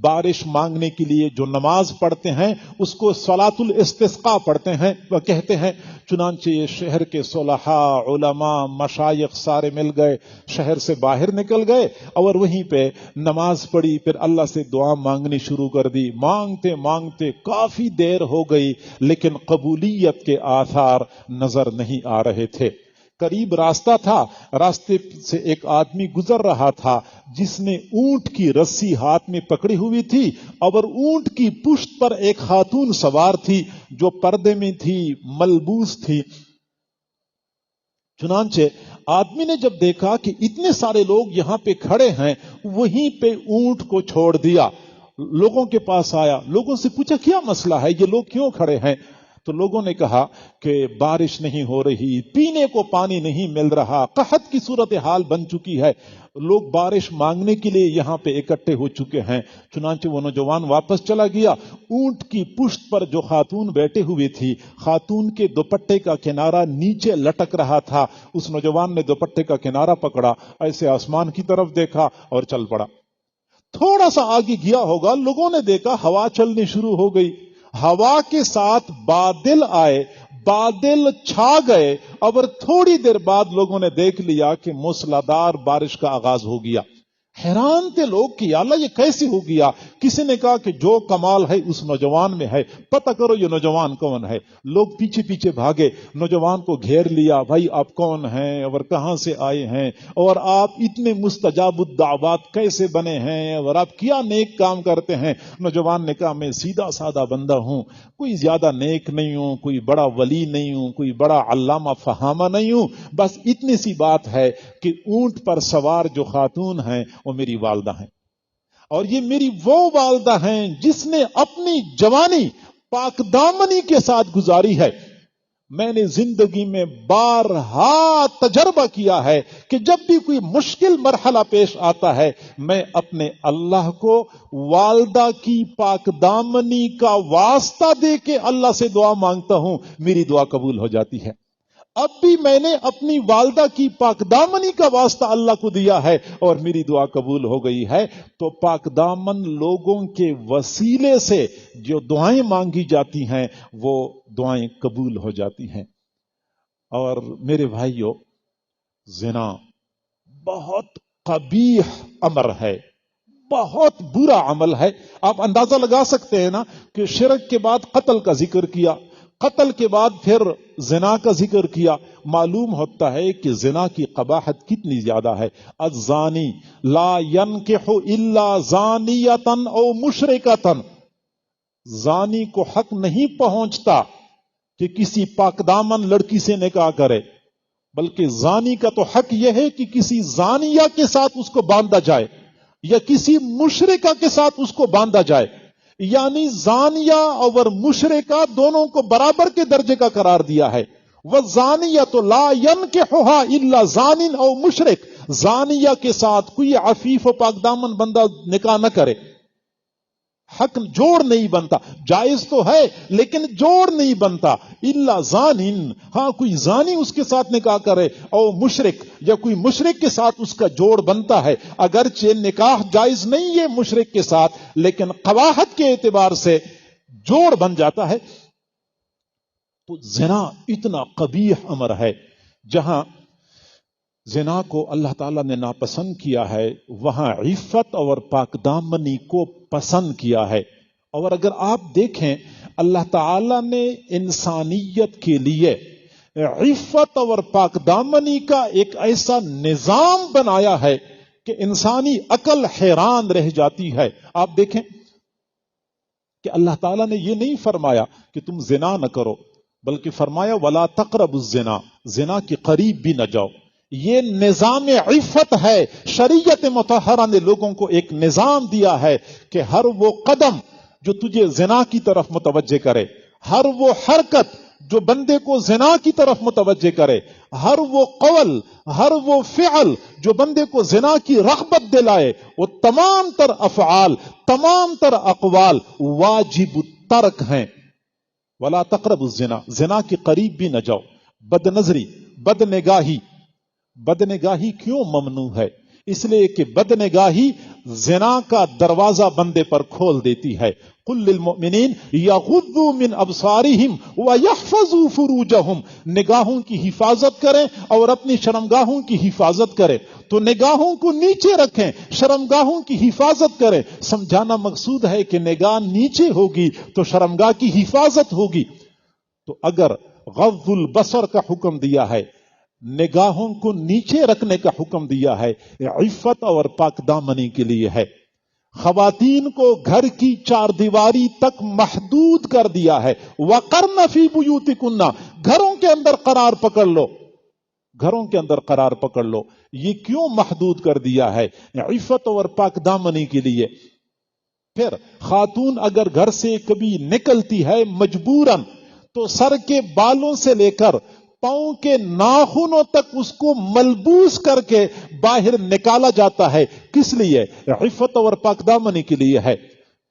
بارش مانگنے کے لیے جو نماز پڑھتے ہیں اس کو صلاۃ الاستسقاء پڑھتے ہیں وہ کہتے ہیں۔ چنانچہ یہ شہر کے صلحاء، علماء، مشائخ سارے مل گئے، شہر سے باہر نکل گئے اور وہیں پہ نماز پڑھی، پھر اللہ سے دعا مانگنی شروع کر دی۔ مانگتے مانگتے کافی دیر ہو گئی لیکن قبولیت کے آثار نظر نہیں آ رہے تھے۔ قریب راستہ تھا، راستے سے ایک آدمی گزر رہا تھا جس نے اونٹ کی رسی ہاتھ میں پکڑی ہوئی تھی اور اونٹ کی پشت پر ایک خاتون سوار تھی جو پردے میں تھی، ملبوس تھی۔ چنانچہ آدمی نے جب دیکھا کہ اتنے سارے لوگ یہاں پہ کھڑے ہیں، وہیں پہ اونٹ کو چھوڑ دیا، لوگوں کے پاس آیا، لوگوں سے پوچھا کیا مسئلہ ہے، یہ لوگ کیوں کھڑے ہیں؟ تو لوگوں نے کہا کہ بارش نہیں ہو رہی، پینے کو پانی نہیں مل رہا، قحط کی صورتحال بن چکی ہے، لوگ بارش مانگنے کے لیے یہاں پہ اکٹھے ہو چکے ہیں۔ چنانچہ وہ نوجوان واپس چلا گیا، اونٹ کی پشت پر جو خاتون بیٹھے ہوئی تھی، خاتون کے دوپٹے کا کنارہ نیچے لٹک رہا تھا، اس نوجوان نے دوپٹے کا کنارہ پکڑا، ایسے آسمان کی طرف دیکھا اور چل پڑا۔ تھوڑا سا آگے گیا ہوگا، لوگوں نے دیکھا ہوا چلنی شروع ہو گئی، ہوا کے ساتھ بادل آئے، بادل چھا گئے اور تھوڑی دیر بعد لوگوں نے دیکھ لیا کہ موسلادھار بارش کا آغاز ہو گیا۔ حیران تھے لوگ کہ یا اللہ یہ کیسے ہو گیا. کسی نے کہا کہ جو کمال ہے اس نوجوان میں ہے، پتہ کرو یہ نوجوان کون ہے. لوگ پیچھے پیچھے بھاگے، نوجوان کو گھیر لیا. بھائی آپ کون ہیں اور کہاں سے آئے ہیں اور آپ اتنے مستجاب الدعوات کیسے بنے ہیں اور آپ کیا نیک کام کرتے ہیں؟ نوجوان نے کہا میں سیدھا سادہ بندہ ہوں، کوئی زیادہ نیک نہیں ہوں، کوئی بڑا ولی نہیں ہوں، کوئی بڑا علامہ فہامہ نہیں ہوں. بس اتنی سی بات ہے کہ اونٹ پر سوار جو خاتون ہیں وہ میری والدہ ہیں، اور یہ میری وہ والدہ ہیں جس نے اپنی جوانی پاک دامنی کے ساتھ گزاری ہے. میں نے زندگی میں بارہا تجربہ کیا ہے کہ جب بھی کوئی مشکل مرحلہ پیش آتا ہے میں اپنے اللہ کو والدہ کی پاک دامنی کا واسطہ دے کے اللہ سے دعا مانگتا ہوں، میری دعا قبول ہو جاتی ہے. اب بھی میں نے اپنی والدہ کی پاک دامنی کا واسطہ اللہ کو دیا ہے اور میری دعا قبول ہو گئی ہے. تو پاک دامن لوگوں کے وسیلے سے جو دعائیں مانگی جاتی ہیں وہ دعائیں قبول ہو جاتی ہیں. اور میرے بھائیوں، زنا بہت قبیح امر ہے، بہت برا عمل ہے. آپ اندازہ لگا سکتے ہیں نا کہ شرک کے بعد قتل کا ذکر کیا، قتل کے بعد پھر زنا کا ذکر کیا. معلوم ہوتا ہے کہ زنا کی قباحت کتنی زیادہ ہے. الزانی لا ينکح الا زانیۃ او مشرکۃ، زانی کو حق نہیں پہنچتا کہ کسی پاک دامن لڑکی سے نکاح کرے، بلکہ زانی کا تو حق یہ ہے کہ کسی زانیہ کے ساتھ اس کو باندھا جائے یا کسی مشرکہ کے ساتھ اس کو باندھا جائے. یعنی زانیہ اور مشرکہ دونوں کو برابر کے درجے کا قرار دیا ہے. وَالزَّانِيَةُ لَا يَنْكِحُهَا إِلَّا زَانٍ أَوْ مُشْرِكٌ، زانیہ کے ساتھ کوئی عفیف و پاک دامن بندہ نکاح نہ کرے. حق جوڑ نہیں بنتا، جائز تو ہے لیکن جوڑ نہیں بنتا. الا زانن، ہاں کوئی زانی اس کے ساتھ نکاح کرے، او مشرک یا کوئی مشرک کے ساتھ اس کا جوڑ بنتا ہے. اگرچہ نکاح جائز نہیں ہے مشرک کے ساتھ لیکن قباحت کے اعتبار سے جوڑ بن جاتا ہے. تو زنا اتنا قبیح امر ہے. جہاں زنا کو اللہ تعالیٰ نے ناپسند کیا ہے وہاں عفت اور پاک دامنی کو پسند کیا ہے. اور اگر آپ دیکھیں اللہ تعالیٰ نے انسانیت کے لیے عفت اور پاک دامنی کا ایک ایسا نظام بنایا ہے کہ انسانی عقل حیران رہ جاتی ہے. آپ دیکھیں کہ اللہ تعالیٰ نے یہ نہیں فرمایا کہ تم زنا نہ کرو، بلکہ فرمایا ولا تقربوا الزنا، زنا کے قریب بھی نہ جاؤ. یہ نظام عفت ہے. شریعت مطہرہ نے لوگوں کو ایک نظام دیا ہے کہ ہر وہ قدم جو تجھے زنا کی طرف متوجہ کرے، ہر وہ حرکت جو بندے کو زنا کی طرف متوجہ کرے، ہر وہ قول، ہر وہ فعل جو بندے کو زنا کی رغبت دلائے، وہ تمام تر افعال، تمام تر اقوال واجب الترک ہیں. ولا تقربوا الزنا، زنا کے قریب بھی نہ جاؤ. بد نظری، بد نگاہی، بد نگاہی کیوں ممنوع ہے؟ اس لیے کہ بد نگاہی زنا کا دروازہ بندے پر کھول دیتی ہے. قل للمؤمنین یغضوا من ابصارہم ویحفظوا فروجہم، نگاہوں کی حفاظت کریں اور اپنی شرمگاہوں کی حفاظت کریں. تو نگاہوں کو نیچے رکھیں، شرمگاہوں کی حفاظت کریں. سمجھانا مقصود ہے کہ نگاہ نیچے ہوگی تو شرمگاہ کی حفاظت ہوگی. تو اگر غض البصر کا حکم دیا ہے، نگاہوں کو نیچے رکھنے کا حکم دیا ہے، عفت اور پاک دامنی کے لیے ہے. خواتین کو گھر کی چار دیواری تک محدود کر دیا ہے. وَقَرْنَ فِي بُيُوتِكُنَّ، گھروں کے اندر قرار پکڑ لو، گھروں کے اندر قرار پکڑ لو. یہ کیوں محدود کر دیا ہے؟ عفت اور پاک دامنی کے لیے. پھر خاتون اگر گھر سے کبھی نکلتی ہے مجبوراً تو سر کے بالوں سے لے کر پاؤں کے ناخنوں تک اس کو ملبوس کر کے باہر نکالا جاتا ہے. کس لیے؟ عفت اور پاک دامنی کے لیے ہے.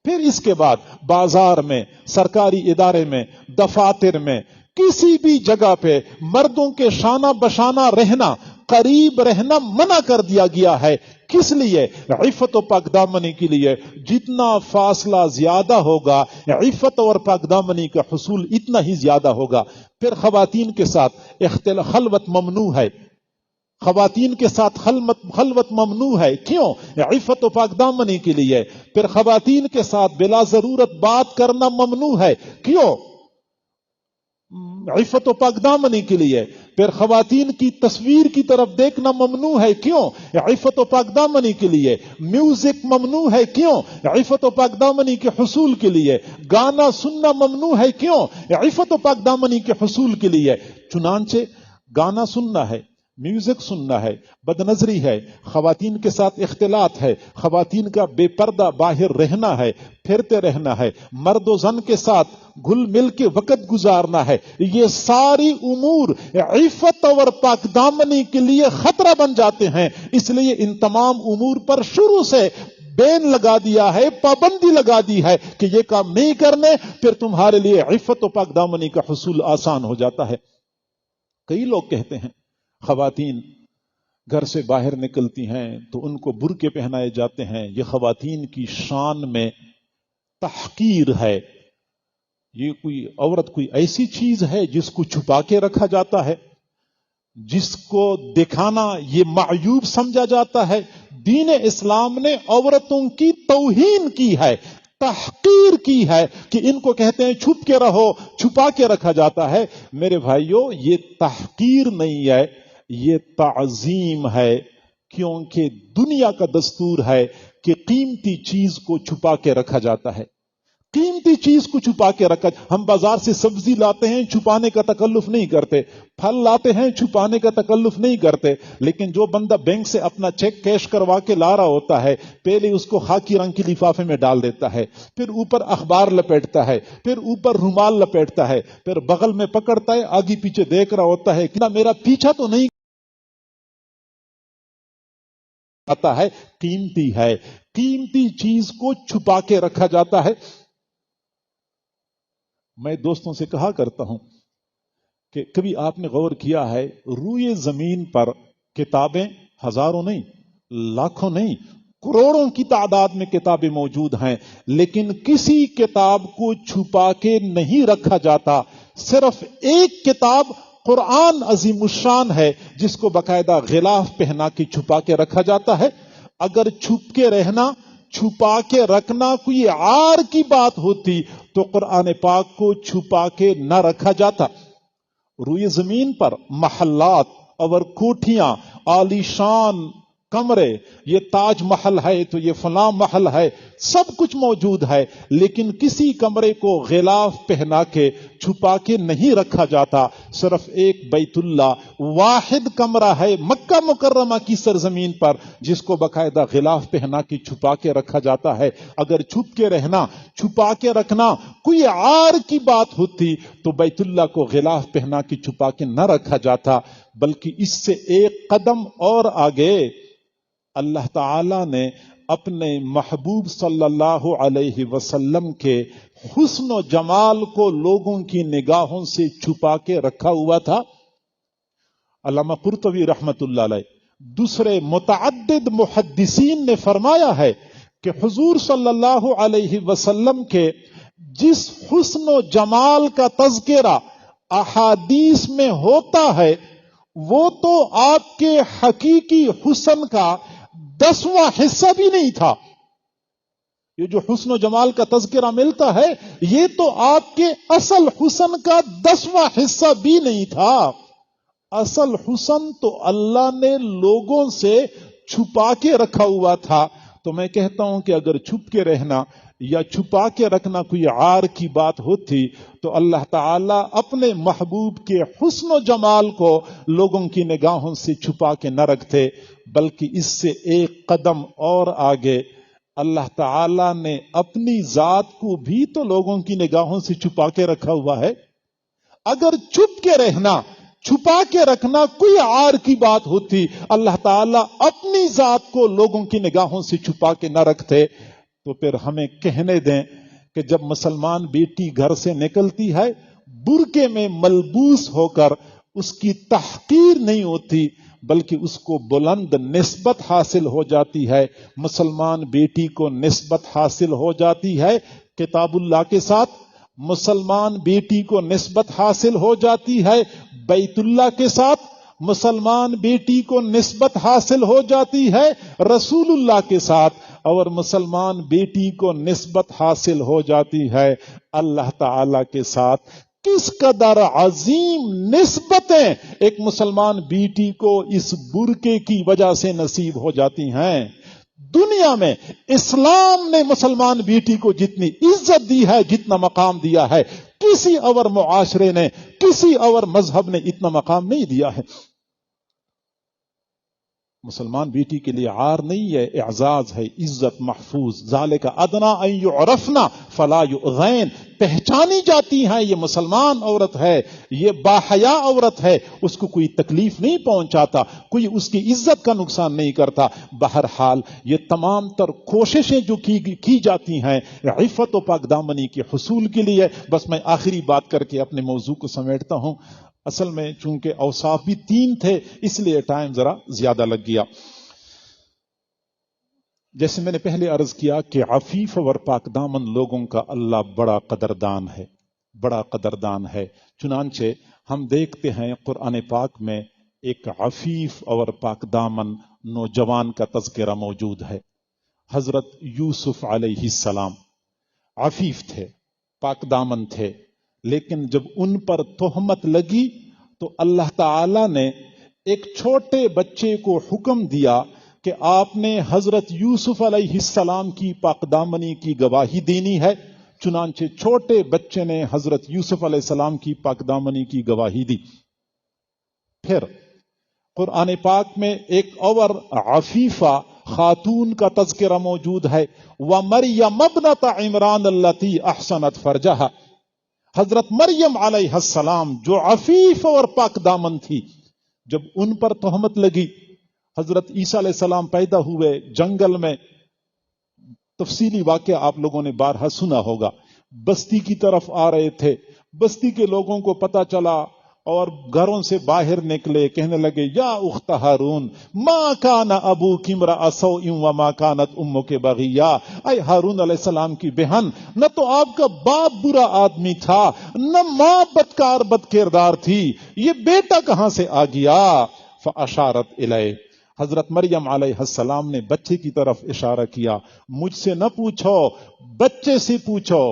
پھر اس کے بعد بازار میں، سرکاری ادارے میں، دفاتر میں، کسی بھی جگہ پہ مردوں کے شانہ بشانہ رہنا، قریب رہنا منع کر دیا گیا ہے. کس لیے؟ عفت و پاک دامنی کے لیے. جتنا فاصلہ زیادہ ہوگا عفت اور پاک دامنی کا حصول اتنا ہی زیادہ ہوگا. پھر خواتین کے ساتھ خلوت ممنوع ہے. خواتین کے ساتھ خلوت ممنوع ہے، کیوں؟ عفت و پاک دامنی کے لیے۔ پھر خواتین کے ساتھ بلا ضرورت بات کرنا ممنوع ہے، کیوں؟ عفت و پاک دامنی کے لیے۔ پھر خواتین کی تصویر کی طرف دیکھنا ممنوع ہے، کیوں؟ عفت و پاک دامنی کے لیے۔ میوزک ممنوع ہے، کیوں؟ عفت و پاک دامنی کے حصول کے لیے۔ گانا سننا ممنوع ہے، کیوں؟ عفت و پاک دامنی کے حصول کے لیے۔ چنانچہ گانا سننا ہے، میوزک سننا ہے، بدنظری ہے، خواتین کے ساتھ اختلاط ہے، خواتین کا بے پردہ باہر رہنا ہے، پھرتے رہنا ہے، مرد و زن کے ساتھ گھل مل کے وقت گزارنا ہے، یہ ساری امور عفت اور پاک دامنی کے لیے خطرہ بن جاتے ہیں۔ اس لیے ان تمام امور پر شروع سے بین لگا دیا ہے، پابندی لگا دی ہے کہ یہ کام نہیں کرنے، پھر تمہارے لیے عفت و پاک دامنی کا حصول آسان ہو جاتا ہے۔ کئی لوگ کہتے ہیں خواتین گھر سے باہر نکلتی ہیں تو ان کو برقعے پہنائے جاتے ہیں، یہ خواتین کی شان میں تحقیر ہے، یہ کوئی عورت کوئی ایسی چیز ہے جس کو چھپا کے رکھا جاتا ہے، جس کو دکھانا یہ معیوب سمجھا جاتا ہے۔ دین اسلام نے عورتوں کی توہین کی ہے، تحقیر کی ہے کہ ان کو کہتے ہیں چھپ کے رہو، چھپا کے رکھا جاتا ہے۔ میرے بھائیوں، یہ تحقیر نہیں ہے، یہ تعظیم ہے، کیونکہ دنیا کا دستور ہے کہ قیمتی چیز کو چھپا کے رکھا جاتا ہے، قیمتی چیز کو چھپا کے رکھا۔ ہم بازار سے سبزی لاتے ہیں، چھپانے کا تکلف نہیں کرتے، پھل لاتے ہیں، چھپانے کا تکلف نہیں کرتے، لیکن جو بندہ بینک سے اپنا چیک کیش کروا کے لا رہا ہوتا ہے، پہلے اس کو خاکی رنگ کی لفافے میں ڈال دیتا ہے، پھر اوپر اخبار لپیٹتا ہے، پھر اوپر رومال لپیٹتا ہے، پھر بغل میں پکڑتا ہے، آگے پیچھے دیکھ رہا ہوتا ہے کہ میرا پیچھا تو نہیں آتا ہے۔ قیمتی ہے، قیمتی چیز کو چھپا کے رکھا جاتا ہے۔ میں دوستوں سے کہا کرتا ہوں کہ کبھی آپ نے غور کیا ہے روئے زمین پر کتابیں ہزاروں نہیں، لاکھوں نہیں، کروڑوں کی تعداد میں کتابیں موجود ہیں، لیکن کسی کتاب کو چھپا کے نہیں رکھا جاتا۔ صرف ایک کتاب قرآن عظیم الشان ہے جس کو باقاعدہ غلاف پہنا کے چھپا کے رکھا جاتا ہے۔ اگر چھپ کے رہنا، چھپا کے رکھنا کوئی عار کی بات ہوتی تو قرآن پاک کو چھپا کے نہ رکھا جاتا۔ روئے زمین پر محلات اور کوٹھیاں، عالیشان کمرے، یہ تاج محل ہے تو یہ فلاں محل ہے، سب کچھ موجود ہے، لیکن کسی کمرے کو غلاف پہنا کے چھپا کے نہیں رکھا جاتا۔ صرف ایک بیت اللہ واحد کمرہ ہے مکہ مکرمہ کی سرزمین پر جس کو باقاعدہ غلاف پہنا کے چھپا کے رکھا جاتا ہے۔ اگر چھپ کے رہنا، چھپا کے رکھنا کوئی عار کی بات ہوتی تو بیت اللہ کو غلاف پہنا کے چھپا کے نہ رکھا جاتا، بلکہ اس سے ایک قدم اور آگے اللہ تعالی نے اپنے محبوب صلی اللہ علیہ وسلم کے حسن و جمال کو لوگوں کی نگاہوں سے چھپا کے رکھا ہوا تھا۔ علامہ قرطبی رحمت اللہ علیہ، دوسرے متعدد محدثین نے فرمایا ہے کہ حضور صلی اللہ علیہ وسلم کے جس حسن و جمال کا تذکرہ احادیث میں ہوتا ہے وہ تو آپ کے حقیقی حسن کا 10واں حصہ بھی نہیں تھا۔ یہ جو حسن و جمال کا تذکرہ ملتا ہے یہ تو آپ کے اصل حسن کا 10واں حصہ بھی نہیں تھا۔ اصل حسن تو اللہ نے لوگوں سے چھپا کے رکھا ہوا تھا۔ تو میں کہتا ہوں کہ اگر چھپ کے رہنا یا چھپا کے رکھنا کوئی عار کی بات ہوتی تو اللہ تعالیٰ اپنے محبوب کے حسن و جمال کو لوگوں کی نگاہوں سے چھپا کے نہ رکھتے، بلکہ اس سے ایک قدم اور آگے اللہ تعالیٰ نے اپنی ذات کو بھی تو لوگوں کی نگاہوں سے چھپا کے رکھا ہوا ہے۔ اگر چھپ کے رہنا، چھپا کے رکھنا کوئی عار کی بات ہوتی، اللہ تعالیٰ اپنی ذات کو لوگوں کی نگاہوں سے چھپا کے نہ رکھتے، تو پھر ہمیں کہنے دیں کہ جب مسلمان بیٹی گھر سے نکلتی ہے برقعے میں ملبوس ہو کر اس کی تحقیر نہیں ہوتی بلکہ اس کو بلند نسبت حاصل ہو جاتی ہے۔ مسلمان بیٹی کو نسبت حاصل ہو جاتی ہے کتاب اللہ کے ساتھ، مسلمان بیٹی کو نسبت حاصل ہو جاتی ہے بیت اللہ کے ساتھ، مسلمان بیٹی کو نسبت حاصل ہو جاتی ہے رسول اللہ کے ساتھ، اور مسلمان بیٹی کو نسبت حاصل ہو جاتی ہے اللہ تعالی کے ساتھ۔ کس قدر عظیم نسبتیں ایک مسلمان بیٹی کو اس برقعے کی وجہ سے نصیب ہو جاتی ہیں۔ دنیا میں اسلام نے مسلمان بیٹی کو جتنی عزت دی ہے، جتنا مقام دیا ہے، کسی اور معاشرے نے، کسی اور مذہب نے اتنا مقام نہیں دیا ہے۔ مسلمان بیٹی کے لیے عار نہیں ہے، اعزاز ہے، عزت محفوظ۔ ذالک ادنا ان یعرفنا فلا یؤذین، پہچانی جاتی ہیں یہ مسلمان عورت ہے، یہ باحیا عورت ہے، اس کو کوئی تکلیف نہیں پہنچاتا، کوئی اس کی عزت کا نقصان نہیں کرتا۔ بہرحال یہ تمام تر کوششیں جو کی جاتی ہیں عفت و پاک دامنی کے حصول کے لیے۔ بس میں آخری بات کر کے اپنے موضوع کو سمیٹتا ہوں۔ اصل میں چونکہ اوصاف بھی 3 تھے اس لیے ٹائم ذرا زیادہ لگ گیا۔ جیسے میں نے پہلے عرض کیا کہ عفیف اور پاک دامن لوگوں کا اللہ بڑا قدردان ہے، بڑا قدردان ہے۔ چنانچہ ہم دیکھتے ہیں قرآن پاک میں ایک عفیف اور پاک دامن نوجوان کا تذکرہ موجود ہے۔ حضرت یوسف علیہ السلام عفیف تھے، پاک دامن تھے، لیکن جب ان پر تہمت لگی تو اللہ تعالی نے ایک چھوٹے بچے کو حکم دیا کہ آپ نے حضرت یوسف علیہ السلام کی پاک دامنی کی گواہی دینی ہے۔ چنانچہ چھوٹے بچے نے حضرت یوسف علیہ السلام کی پاک دامنی کی گواہی دی۔ پھر قرآن پاک میں ایک اور عفیفہ خاتون کا تذکرہ موجود ہے، وَمَرْيَمَ ابْنَتَ عِمْرَانَ الَّتِي أَحْسَنَتْ فَرْجَهَا۔ حضرت مریم علیہ السلام جو عفیف اور پاک دامن تھی، جب ان پر تہمت لگی، حضرت عیسیٰ علیہ السلام پیدا ہوئے جنگل میں، تفصیلی واقعہ آپ لوگوں نے بارہا سنا ہوگا، بستی کی طرف آ رہے تھے، بستی کے لوگوں کو پتا چلا اور گھروں سے باہر نکلے، کہنے لگے یا اخت ہارون ما کان ابوک امرأ سوء وما کانت امک بغیا۔ اے ہارون علیہ السلام کی بہن، نہ تو آپ کا باپ برا آدمی تھا، نہ ماں بدکار بد کردار تھی، یہ بیٹا کہاں سے آ گیا؟ فاشارت الیہ، حضرت مریم علیہ السلام نے بچے کی طرف اشارہ کیا، مجھ سے نہ پوچھو، بچے سے پوچھو۔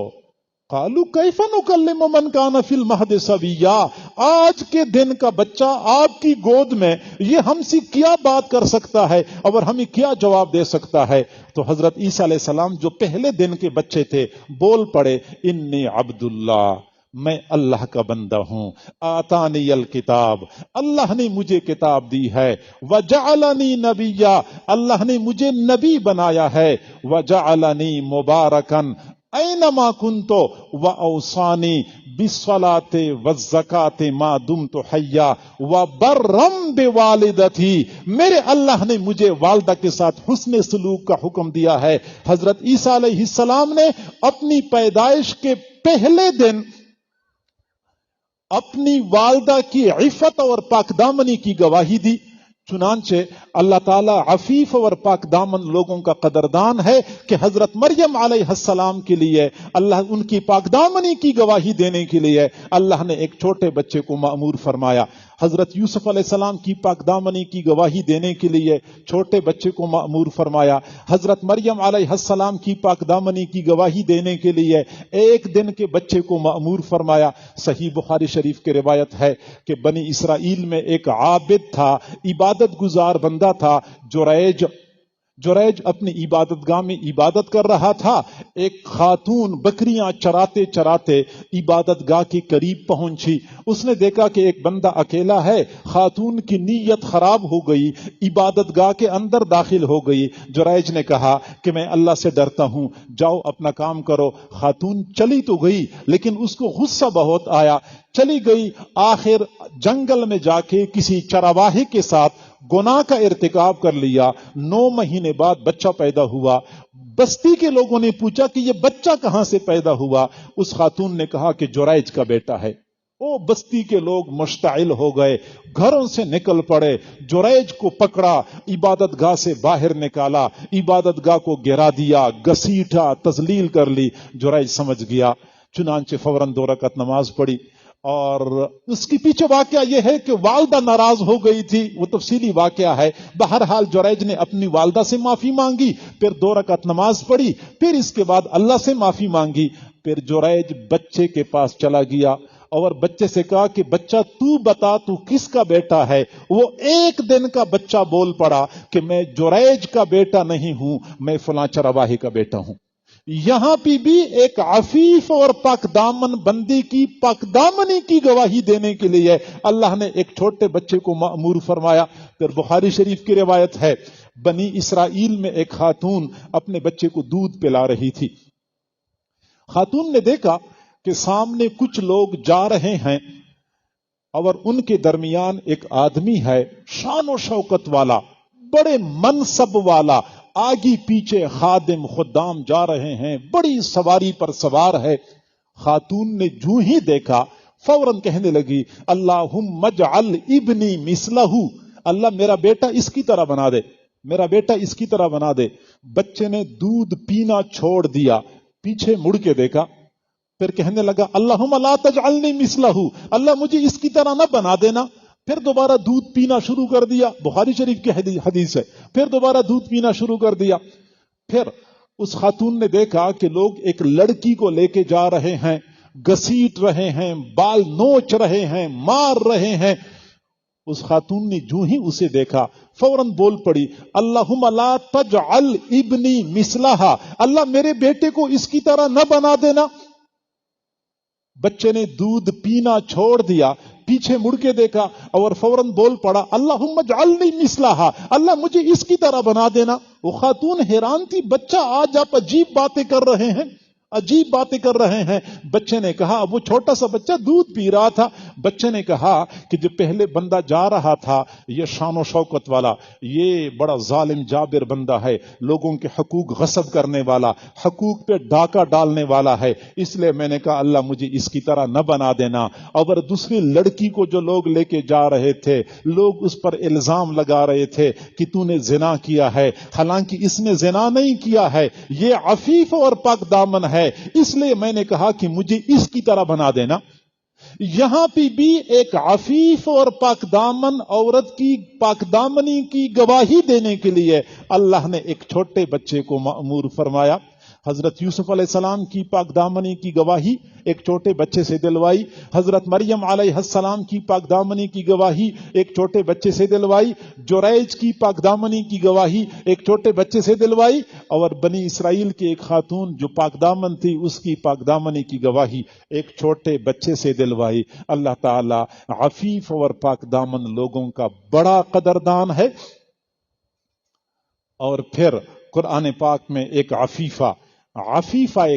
قالوا کیف نکلم من کان فی المہد صبیا، آج کے دن کا بچہ آپ کی گود میں یہ ہم سے کیا بات کر سکتا ہے اور ہمیں کیا جواب دے سکتا ہے؟ تو حضرت عیسیٰ علیہ السلام جو پہلے دن کے بچے تھے بول پڑے، انی عبد اللہ، میں اللہ کا بندہ ہوں، آتانی الکتاب، اللہ نے مجھے کتاب دی ہے، وجعلنی نبیا، اللہ نے مجھے نبی بنایا ہے، وجعلنی مبارکن اینما کنتو واوصانی بالصلاۃ والزکاۃ ما دمت حیا وبرا بوالدتی، میرے اللہ نے مجھے والدہ کے ساتھ حسن سلوک کا حکم دیا ہے۔ حضرت عیسیٰ علیہ السلام نے اپنی پیدائش کے پہلے دن اپنی والدہ کی عفت اور پاک دامنی کی گواہی دی۔ چنانچہ اللہ تعالیٰ عفیف اور پاک دامن لوگوں کا قدردان ہے کہ حضرت مریم علیہ السلام کے لیے اللہ ان کی پاک دامنی کی گواہی دینے کے لیے اللہ نے ایک چھوٹے بچے کو مأمور فرمایا۔ حضرت یوسف علیہ السلام کی پاک دامنی کی گواہی دینے کے لیے چھوٹے بچے کو مأمور فرمایا۔ حضرت مریم علیہ السلام کی پاک دامنی کی گواہی دینے کے لیے ایک دن کے بچے کو مأمور فرمایا۔ صحیح بخاری شریف کی روایت ہے کہ بنی اسرائیل میں ایک عابد تھا، عبادت گزار بندہ تھا، جریج اپنی عبادت گاہ میں عبادت کر رہا تھا۔ ایک خاتون بکریاں چراتے چراتے عبادت گاہ کے قریب پہنچی، اس نے دیکھا کہ ایک بندہ اکیلا ہے، خاتون کی نیت خراب ہو گئی، عبادت گاہ کے اندر داخل ہو گئی۔ جریج نے کہا کہ میں اللہ سے ڈرتا ہوں، جاؤ اپنا کام کرو۔ خاتون چلی تو گئی لیکن اس کو غصہ بہت آیا، چلی گئی، آخر جنگل میں جا کے کسی چرواہے کے ساتھ گناہ کا ارتکاب کر لیا۔ 9 مہینے بعد بچہ پیدا ہوا۔ بستی کے لوگوں نے پوچھا کہ یہ بچہ کہاں سے پیدا ہوا؟ اس خاتون نے کہا کہ جریج کا بیٹا ہے۔ او بستی کے لوگ مشتعل ہو گئے، گھروں سے نکل پڑے، جریج کو پکڑا، عبادت گاہ سے باہر نکالا، عبادت گاہ کو گرا دیا، گھسیٹا، تذلیل کر لی۔ جریج سمجھ گیا، چنانچہ فوراً 2 رکعت نماز پڑھی اور اس کے پیچھے واقعہ یہ ہے کہ والدہ ناراض ہو گئی تھی، وہ تفصیلی واقعہ ہے۔ بہرحال جریج نے اپنی والدہ سے معافی مانگی، پھر 2 رکعت نماز پڑھی، پھر اس کے بعد اللہ سے معافی مانگی۔ پھر جریج بچے کے پاس چلا گیا اور بچے سے کہا کہ بچہ تو بتا تو کس کا بیٹا ہے؟ وہ 1 دن کا بچہ بول پڑا کہ میں جریج کا بیٹا نہیں ہوں، میں فلاں چرواہے کا بیٹا ہوں۔ یہاں پہ بھی ایک عفیف اور پاک دامن بندی کی پاک دامنی کی گواہی دینے کے لیے اللہ نے ایک چھوٹے بچے کو مأمور فرمایا۔ پھر بخاری شریف کی روایت ہے، بنی اسرائیل میں ایک خاتون اپنے بچے کو دودھ پلا رہی تھی۔ خاتون نے دیکھا کہ سامنے کچھ لوگ جا رہے ہیں اور ان کے درمیان ایک آدمی ہے، شان و شوکت والا، بڑے منصب والا، آگے پیچھے خادم خدام جا رہے ہیں، بڑی سواری پر سوار ہے۔ خاتون نے جو ہی دیکھا فوراً کہنے لگی، اللہم اجعل ابنی مثلہ، اللہ میرا بیٹا اس کی طرح بنا دے، میرا بیٹا اس کی طرح بنا دے۔ بچے نے دودھ پینا چھوڑ دیا، پیچھے مڑ کے دیکھا، پھر کہنے لگا اللہم لا تجعلنی مثلہ، اللہ مجھے اس کی طرح نہ بنا دینا۔ پھر دوبارہ دودھ پینا شروع کر دیا، بخاری شریف کی حدیث ہے، پھر دوبارہ دودھ پینا شروع کر دیا۔ پھر اس خاتون نے دیکھا کہ لوگ ایک لڑکی کو لے کے جا رہے ہیں، گھسیٹ رہے ہیں، بال نوچ رہے ہیں، مار رہے ہیں۔ اس خاتون نے جو ہی اسے دیکھا فوراً بول پڑی، اللہم لا تجعل ابنی مثلہا، اللہ میرے بیٹے کو اس کی طرح نہ بنا دینا۔ بچے نے دودھ پینا چھوڑ دیا، پیچھے مڑ کے دیکھا اور فوراً بول پڑا، اللہم اجعلنی مثلہا، اللہ مجھے اس کی طرح بنا دینا۔ وہ خاتون حیران تھی، بچہ آج آپ عجیب باتیں کر رہے ہیں، عجیب باتیں کر رہے ہیں۔ بچے نے کہا، وہ چھوٹا سا بچہ دودھ پی رہا تھا، بچے نے کہا کہ جو پہلے بندہ جا رہا تھا یہ شان و شوکت والا، یہ بڑا ظالم جابر بندہ ہے، لوگوں کے حقوق غصب کرنے والا، حقوق پہ ڈاکہ ڈالنے والا ہے، اس لیے میں نے کہا اللہ مجھے اس کی طرح نہ بنا دینا۔ اور دوسری لڑکی کو جو لوگ لے کے جا رہے تھے، لوگ اس پر الزام لگا رہے تھے کہ تو نے زنا کیا ہے، حالانکہ اس نے زنا نہیں کیا ہے، یہ عفیف اور پاک دامن ہے، اس لیے میں نے کہا کہ مجھے اس کی طرح بنا دینا۔ یہاں پہ بھی ایک عفیف اور پاک دامن عورت کی پاک دامنی کی گواہی دینے کے لیے اللہ نے ایک چھوٹے بچے کو مأمور فرمایا۔ حضرت یوسف علیہ السلام کی پاک دامنی کی گواہی ایک چھوٹے بچے سے دلوائی، حضرت مریم علیہ السلام کی پاک دامنی کی گواہی ایک چھوٹے بچے سے دلوائی، جریج کی پاک دامنی کی گواہی ایک چھوٹے بچے سے دلوائی، اور بنی اسرائیل کی ایک خاتون جو پاک دامن تھی اس کی پاک دامنی کی گواہی ایک چھوٹے بچے سے دلوائی۔ اللہ تعالی عفیف اور پاک دامن لوگوں کا بڑا قدردان ہے۔ اور پھر قرآن پاک میں ایک عفیفہ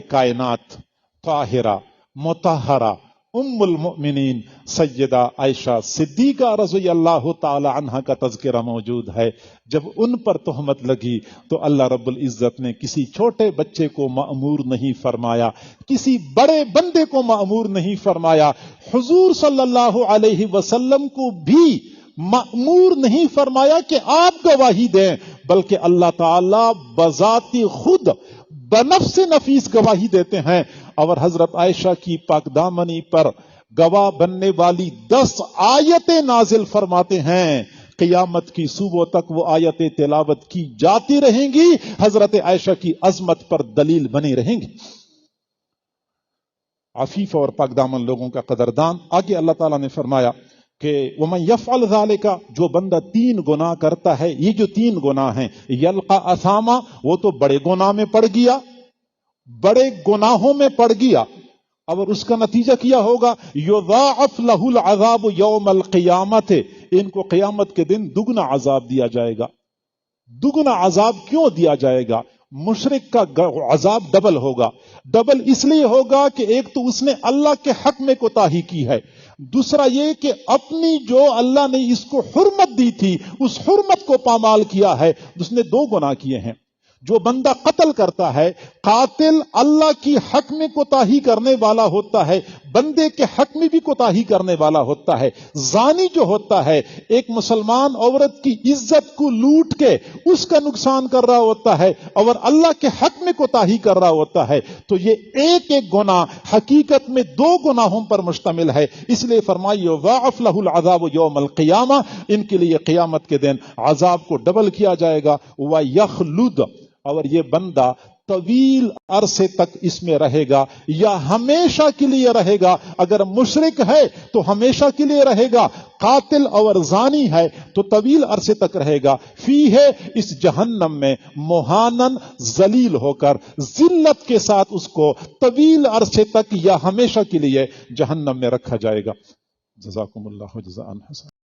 کائنات، طاہرہ، مطہرہ، ام المؤمنین سیدہ عائشہ صدیقہ رضی اللہ تعالی عنہ کا تذکرہ موجود ہے۔ جب ان پر تہمت لگی تو اللہ رب العزت نے کسی چھوٹے بچے کو مأمور نہیں فرمایا، کسی بڑے بندے کو مأمور نہیں فرمایا، حضور صلی اللہ علیہ وسلم کو بھی مأمور نہیں فرمایا کہ آپ گواہی دیں، بلکہ اللہ تعالی بذات خود بنفس نفیس گواہی دیتے ہیں۔ اور حضرت عائشہ کی پاک دامنی پر گواہ بننے والی 10 آیتیں نازل فرماتے ہیں، قیامت کی صبح تک وہ آیتیں تلاوت کی جاتی رہیں گی، حضرت عائشہ کی عظمت پر دلیل بنی رہیں گی۔ عفیف اور پاک دامن لوگوں کا قدردان۔ آگے اللہ تعالیٰ نے فرمایا کہ وَمَن يَفْعَلْ ذَلِكَ، جو بندہ 3 گناہ کرتا ہے، یہ جو 3 گناہ ہیں، یلقا اثاما، وہ تو بڑے گناہ میں پڑ گیا، بڑے گناہوں میں پڑ گیا، اور اس کا نتیجہ کیا ہوگا، یضاعف لہ العذاب یوم القیامت، ان کو قیامت کے دن دگنا عذاب دیا جائے گا۔ دگنا عذاب کیوں دیا جائے گا؟ مشرک کا عذاب ڈبل ہوگا۔ ڈبل اس لیے ہوگا کہ ایک تو اس نے اللہ کے حق میں کوتاہی کی ہے، دوسرا یہ کہ اپنی جو اللہ نے اس کو حرمت دی تھی اس حرمت کو پامال کیا ہے، اس نے 2 گناہ کیے ہیں۔ جو بندہ قتل کرتا ہے، قاتل اللہ کی حق میں کوتاہی کرنے والا ہوتا ہے، بندے کے حق میں بھی کوتاہی کرنے والا ہوتا ہے۔ زانی جو ہوتا ہے ایک مسلمان عورت کی عزت کو لوٹ کے اس کا نقصان کر رہا ہوتا ہے اور اللہ کے حق میں کوتاہی کر رہا ہوتا ہے، تو یہ ایک ایک گناہ حقیقت میں دو گناہوں پر مشتمل ہے۔ اس لیے فرمائیے ضاعف لہ العذاب یوم القیامہ، ان کے لیے قیامت کے دن عذاب کو ڈبل کیا جائے گا۔ وَيَخْلُدْ، اور یہ بندہ طویل عرصے تک اس میں رہے گا یا ہمیشہ کے لیے رہے گا۔ اگر مشرک ہے تو ہمیشہ کے لیے رہے گا، قاتل اور زانی ہے تو طویل عرصے تک رہے گا۔ فی ہے، اس جہنم میں مہانن، ذلیل ہو کر، ذلت کے ساتھ اس کو طویل عرصے تک یا ہمیشہ کے لیے جہنم میں رکھا جائے گا۔ جزاکم اللہ جزاء حسنا۔